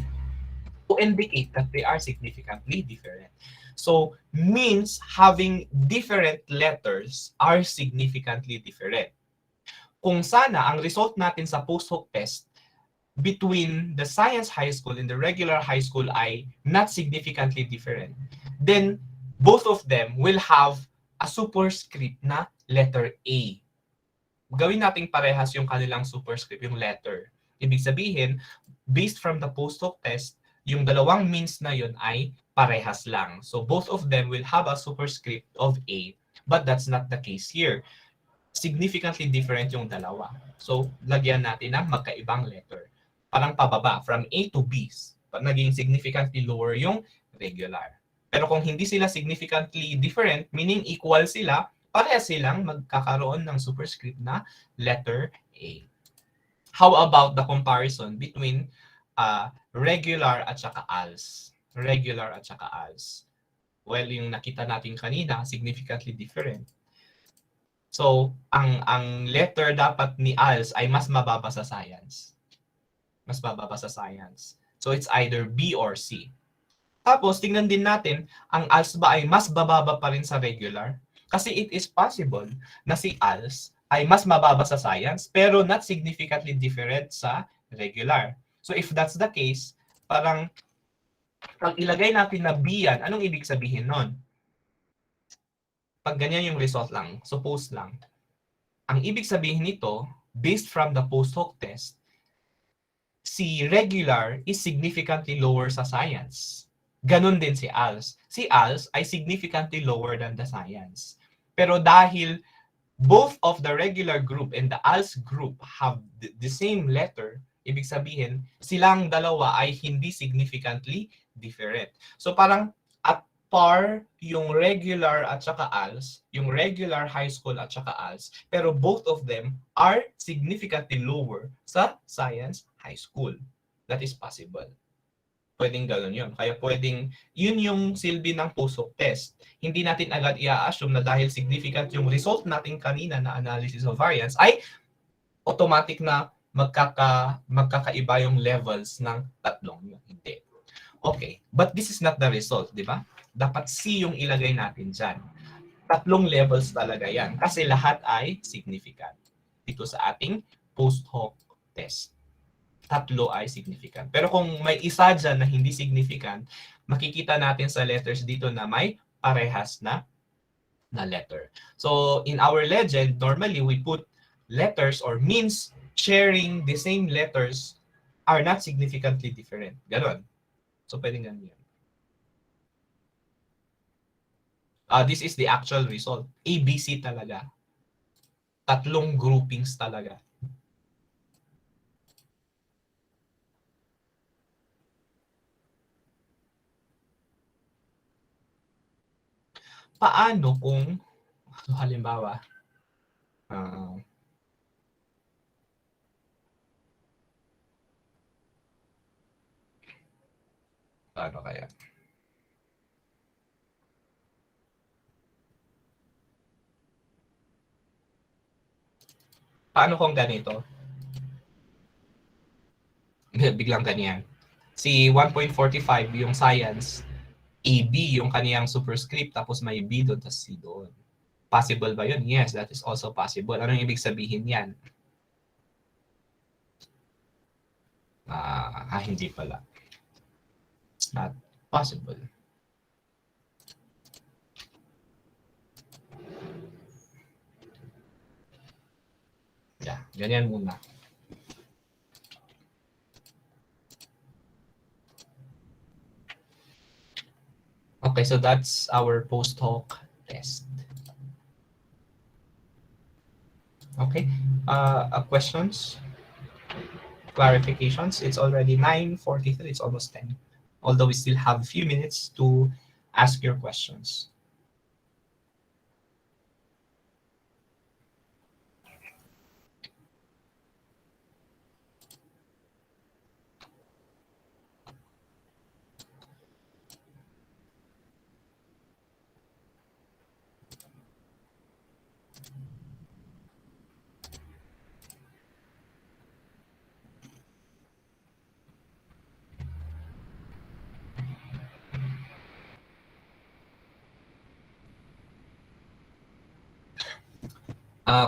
To indicate that they are significantly different. So means having different letters are significantly different. Kung sana ang result natin sa post-hoc test between the science high school and the regular high school ay not significantly different, then both of them will have a superscript na letter A. Gawin nating parehas yung kanilang superscript, yung letter. Ibig sabihin, based from the post-hoc test, yung dalawang means na yun ay parehas lang. So both of them will have a superscript of A, but that's not the case here. Significantly different yung dalawa. So lagyan natin ng magkaibang letter. Parang pababa, from A to B. Naging significantly lower yung regular. Pero kung hindi sila significantly different, meaning equal sila, parehas silang magkakaroon ng superscript na letter A. How about the comparison between regular at saka ALS? Regular at saka ALS. Well, yung nakita natin kanina, significantly different. So, ang letter dapat ni ALS ay mas mababa sa science. Mas mababa sa science. So, it's either B or C. Tapos, tingnan din natin, ang ALS ba ay mas bababa pa rin sa regular? Kasi it is possible na si ALS ay mas mababa sa science, pero not significantly different sa regular. So, if that's the case, parang pag ilagay natin na B yan, anong ibig sabihin nun? Pag ganyan yung result lang, suppose lang, ang ibig sabihin nito, based from the post-hoc test, si regular is significantly lower sa science. Ganon din si ALS. Si ALS ay significantly lower than the science. Pero dahil both of the regular group and the ALS group have the same letter, ibig sabihin, silang dalawa ay hindi significantly different. So parang at par yung regular at saka ALS, yung regular high school at saka ALS, pero both of them are significantly lower sa science high school. That is possible. Pwedeng gano'n yun. Kaya pwedeng, yun yung silbi ng post-hoc test. Hindi natin agad i-assume na dahil significant yung result natin kanina na analysis of variance, ay automatic na magkakaiba yung levels ng tatlong yun. Hindi. Okay, but this is not the result, di ba? Dapat C yung ilagay natin dyan. Tatlong levels talaga yan kasi lahat ay significant dito sa ating post-hoc test. Tatlo ay significant. Pero kung may isa dyan na hindi significant, makikita natin sa letters dito na may parehas na letter. So in our legend, normally we put letters or means sharing the same letters are not significantly different. Ganon. So pwedeng ganun yan. This is the actual result. ABC talaga. Tatlong groupings talaga. Paano kung, halimbawa, paano kaya? Paano kung ganito? Biglang ganyan. Si 1.45 yung science, AB yung kaniyang superscript, tapos may B doon, tapos C doon. Possible ba yun? Yes, that is also possible. Anong ibig sabihin yan? Hindi pala. It's not possible. Yeah, ganyan muna. Okay, so that's our post hoc test. Okay. Questions, clarifications? It's already 9:43. It's almost 10. Although we still have a few minutes to ask your questions.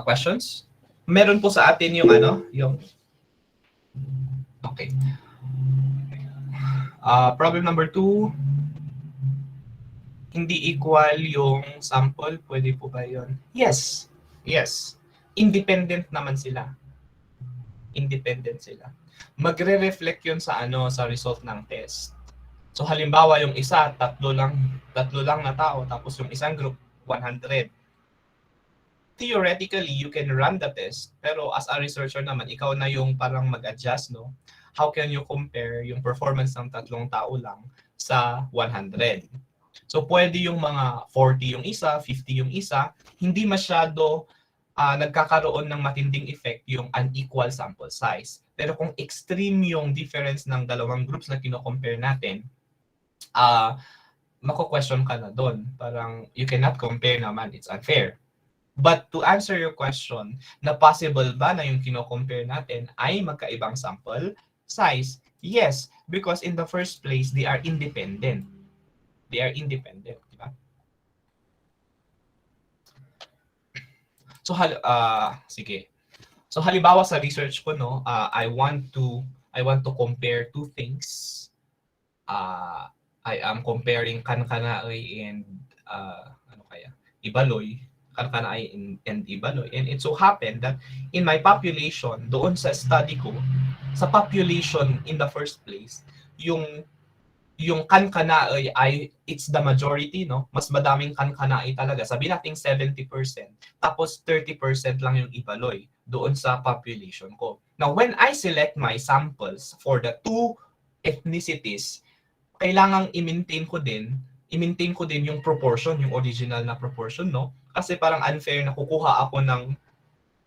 Questions? Meron po sa atin yung ano, yung okay. Problem number 2, hindi equal yung sample. Pwede po ba yun? Yes. Yes. Independent naman sila. Independent sila. Magre-reflect yun sa ano, sa result ng test. So halimbawa yung isa, tatlo lang na tao, tapos yung isang group 100. Theoretically, you can run the test, pero as a researcher naman, ikaw na yung parang mag-adjust, no? How can you compare yung performance ng tatlong tao lang sa 100? So pwede yung mga 40 yung isa, 50 yung isa, hindi masyado nagkakaroon ng matinding effect yung unequal sample size. Pero kung extreme yung difference ng dalawang groups na kino-compare natin, mako-question ka na doon. Parang you cannot compare naman, it's unfair. But to answer your question, na possible ba na yung kino-compare natin ay magkaibang sample size? Yes, because in the first place, they are independent. They are independent, di ba? So, sige. So, halimbawa sa research ko, no, I want to compare two things. I am comparing Kankanaay and ano kaya? Ibaloy. Kankanaay and Ibaloy. And it so happened that in my population, doon sa study ko, sa population in the first place, yung Kankanaay ay it's the majority, no? Mas madaming Kankanaay talaga. Sabi nating 70%. Tapos 30% lang yung Ibaloy doon sa population ko. Now, when I select my samples for the two ethnicities, kailangang i-maintain ko din yung proportion, yung original na proportion, no? Kasi parang unfair na kukuha ako ng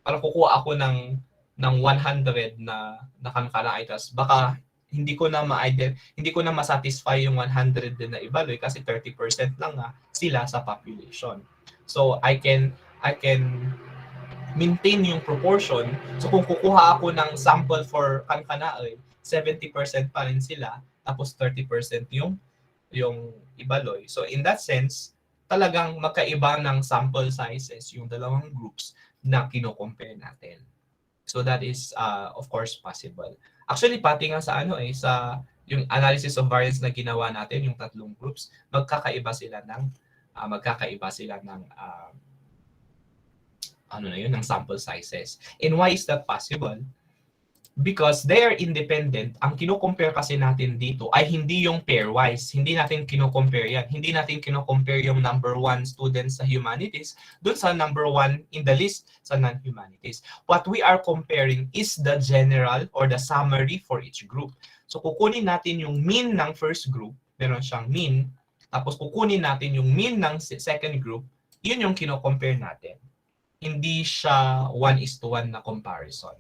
100 na Kankanaay, tas baka hindi ko na ma-satisfy yung 100 din na Ibaloy kasi 30% lang nga sila sa population. So I can maintain yung proportion. So kung kukuha ako ng sample for Kankanaay, 70% pa rin sila, tapos 30% yung Ibaloy. So in that sense, talagang magkaiba ng sample sizes yung dalawang groups na kino-compare natin. So that is of course possible. Actually pati nga sa sa yung analysis of variance na ginawa natin yung tatlong groups, magkakaiba sila ng ng sample sizes. And why is that possible? Because they are independent, ang kino-compare kasi natin dito ay hindi yung pairwise. Hindi natin kino-compare yan. Hindi natin kino-compare yung number 1 students sa humanities dun sa number 1 in the list sa non-humanities. What we are comparing is the general or the summary for each group. So kukunin natin yung mean ng first group, meron siyang mean, tapos kukunin natin yung mean ng second group, yun yung kino-compare natin. Hindi siya 1:1 na comparison.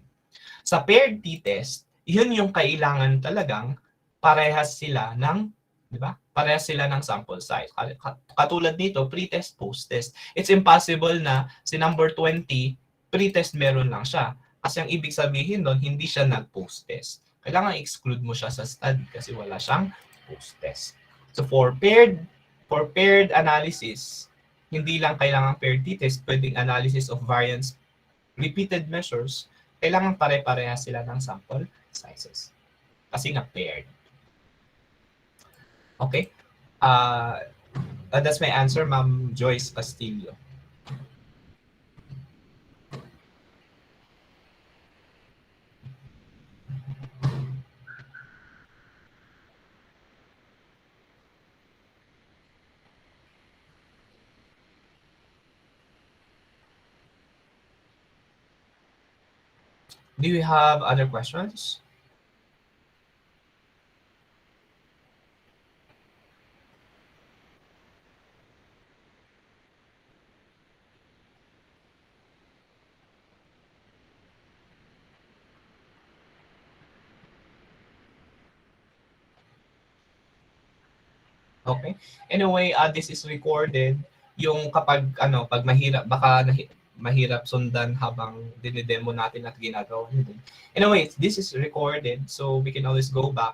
Sa paired t-test, yun yung kailangan talagang parehas sila ng, di ba? Parehas sila ng sample size. Katulad nito, pre-test, post-test. It's impossible na si number 20, pre-test meron lang siya. Kasi ang ibig sabihin doon, hindi siya nag-post-test. Kailangan exclude mo siya sa study kasi wala siyang post-test. So for paired analysis, hindi lang kailangan paired t-test, pwedeng analysis of variance repeated measures, kailangan pare-pareha sila ng sample sizes. Kasi nga paired. Okay? That's my answer, Ma'am Joyce Castillo. Do you have other questions? Okay. Anyway, this is recorded. Yung kapag ano, pag mahirap, baka mahirap sundan habang dinidemo natin at ginagawa nito. Anyway, this is recorded so we can always go back.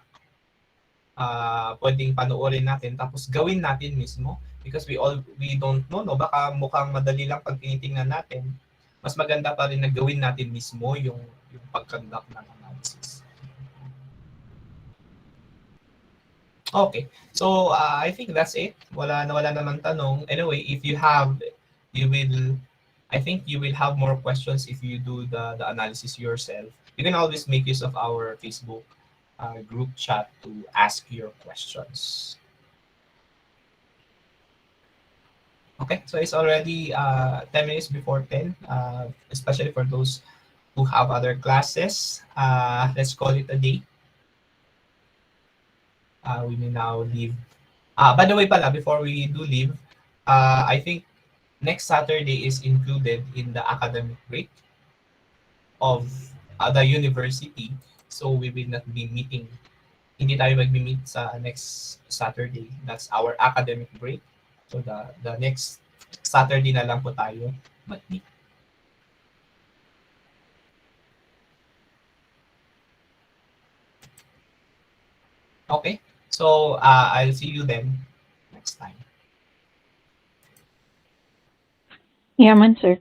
Pwedeng panoorin natin tapos gawin natin mismo because we don't know, no, baka mukhang madali lang pag tinitingnan natin. Mas maganda pa rin na gawin natin mismo yung pag-conduct ng analysis. Okay. So, I think that's it. Wala naman tanong. Anyway, if you have, you will, I think you will have more questions if you do the analysis yourself. You can always make use of our Facebook group chat to ask your questions. Okay, so it's already 10 minutes before 10, especially for those who have other classes. Let's call it a day. We may now leave. By the way pala, before we do leave, I think next Saturday is included in the academic break of the university. So we will not be meeting. Hindi tayo magmi-meet sa next Saturday. That's our academic break. So the next Saturday na lang po tayo mag-meet. Okay? So I'll see you then next time. Yeah man, sir.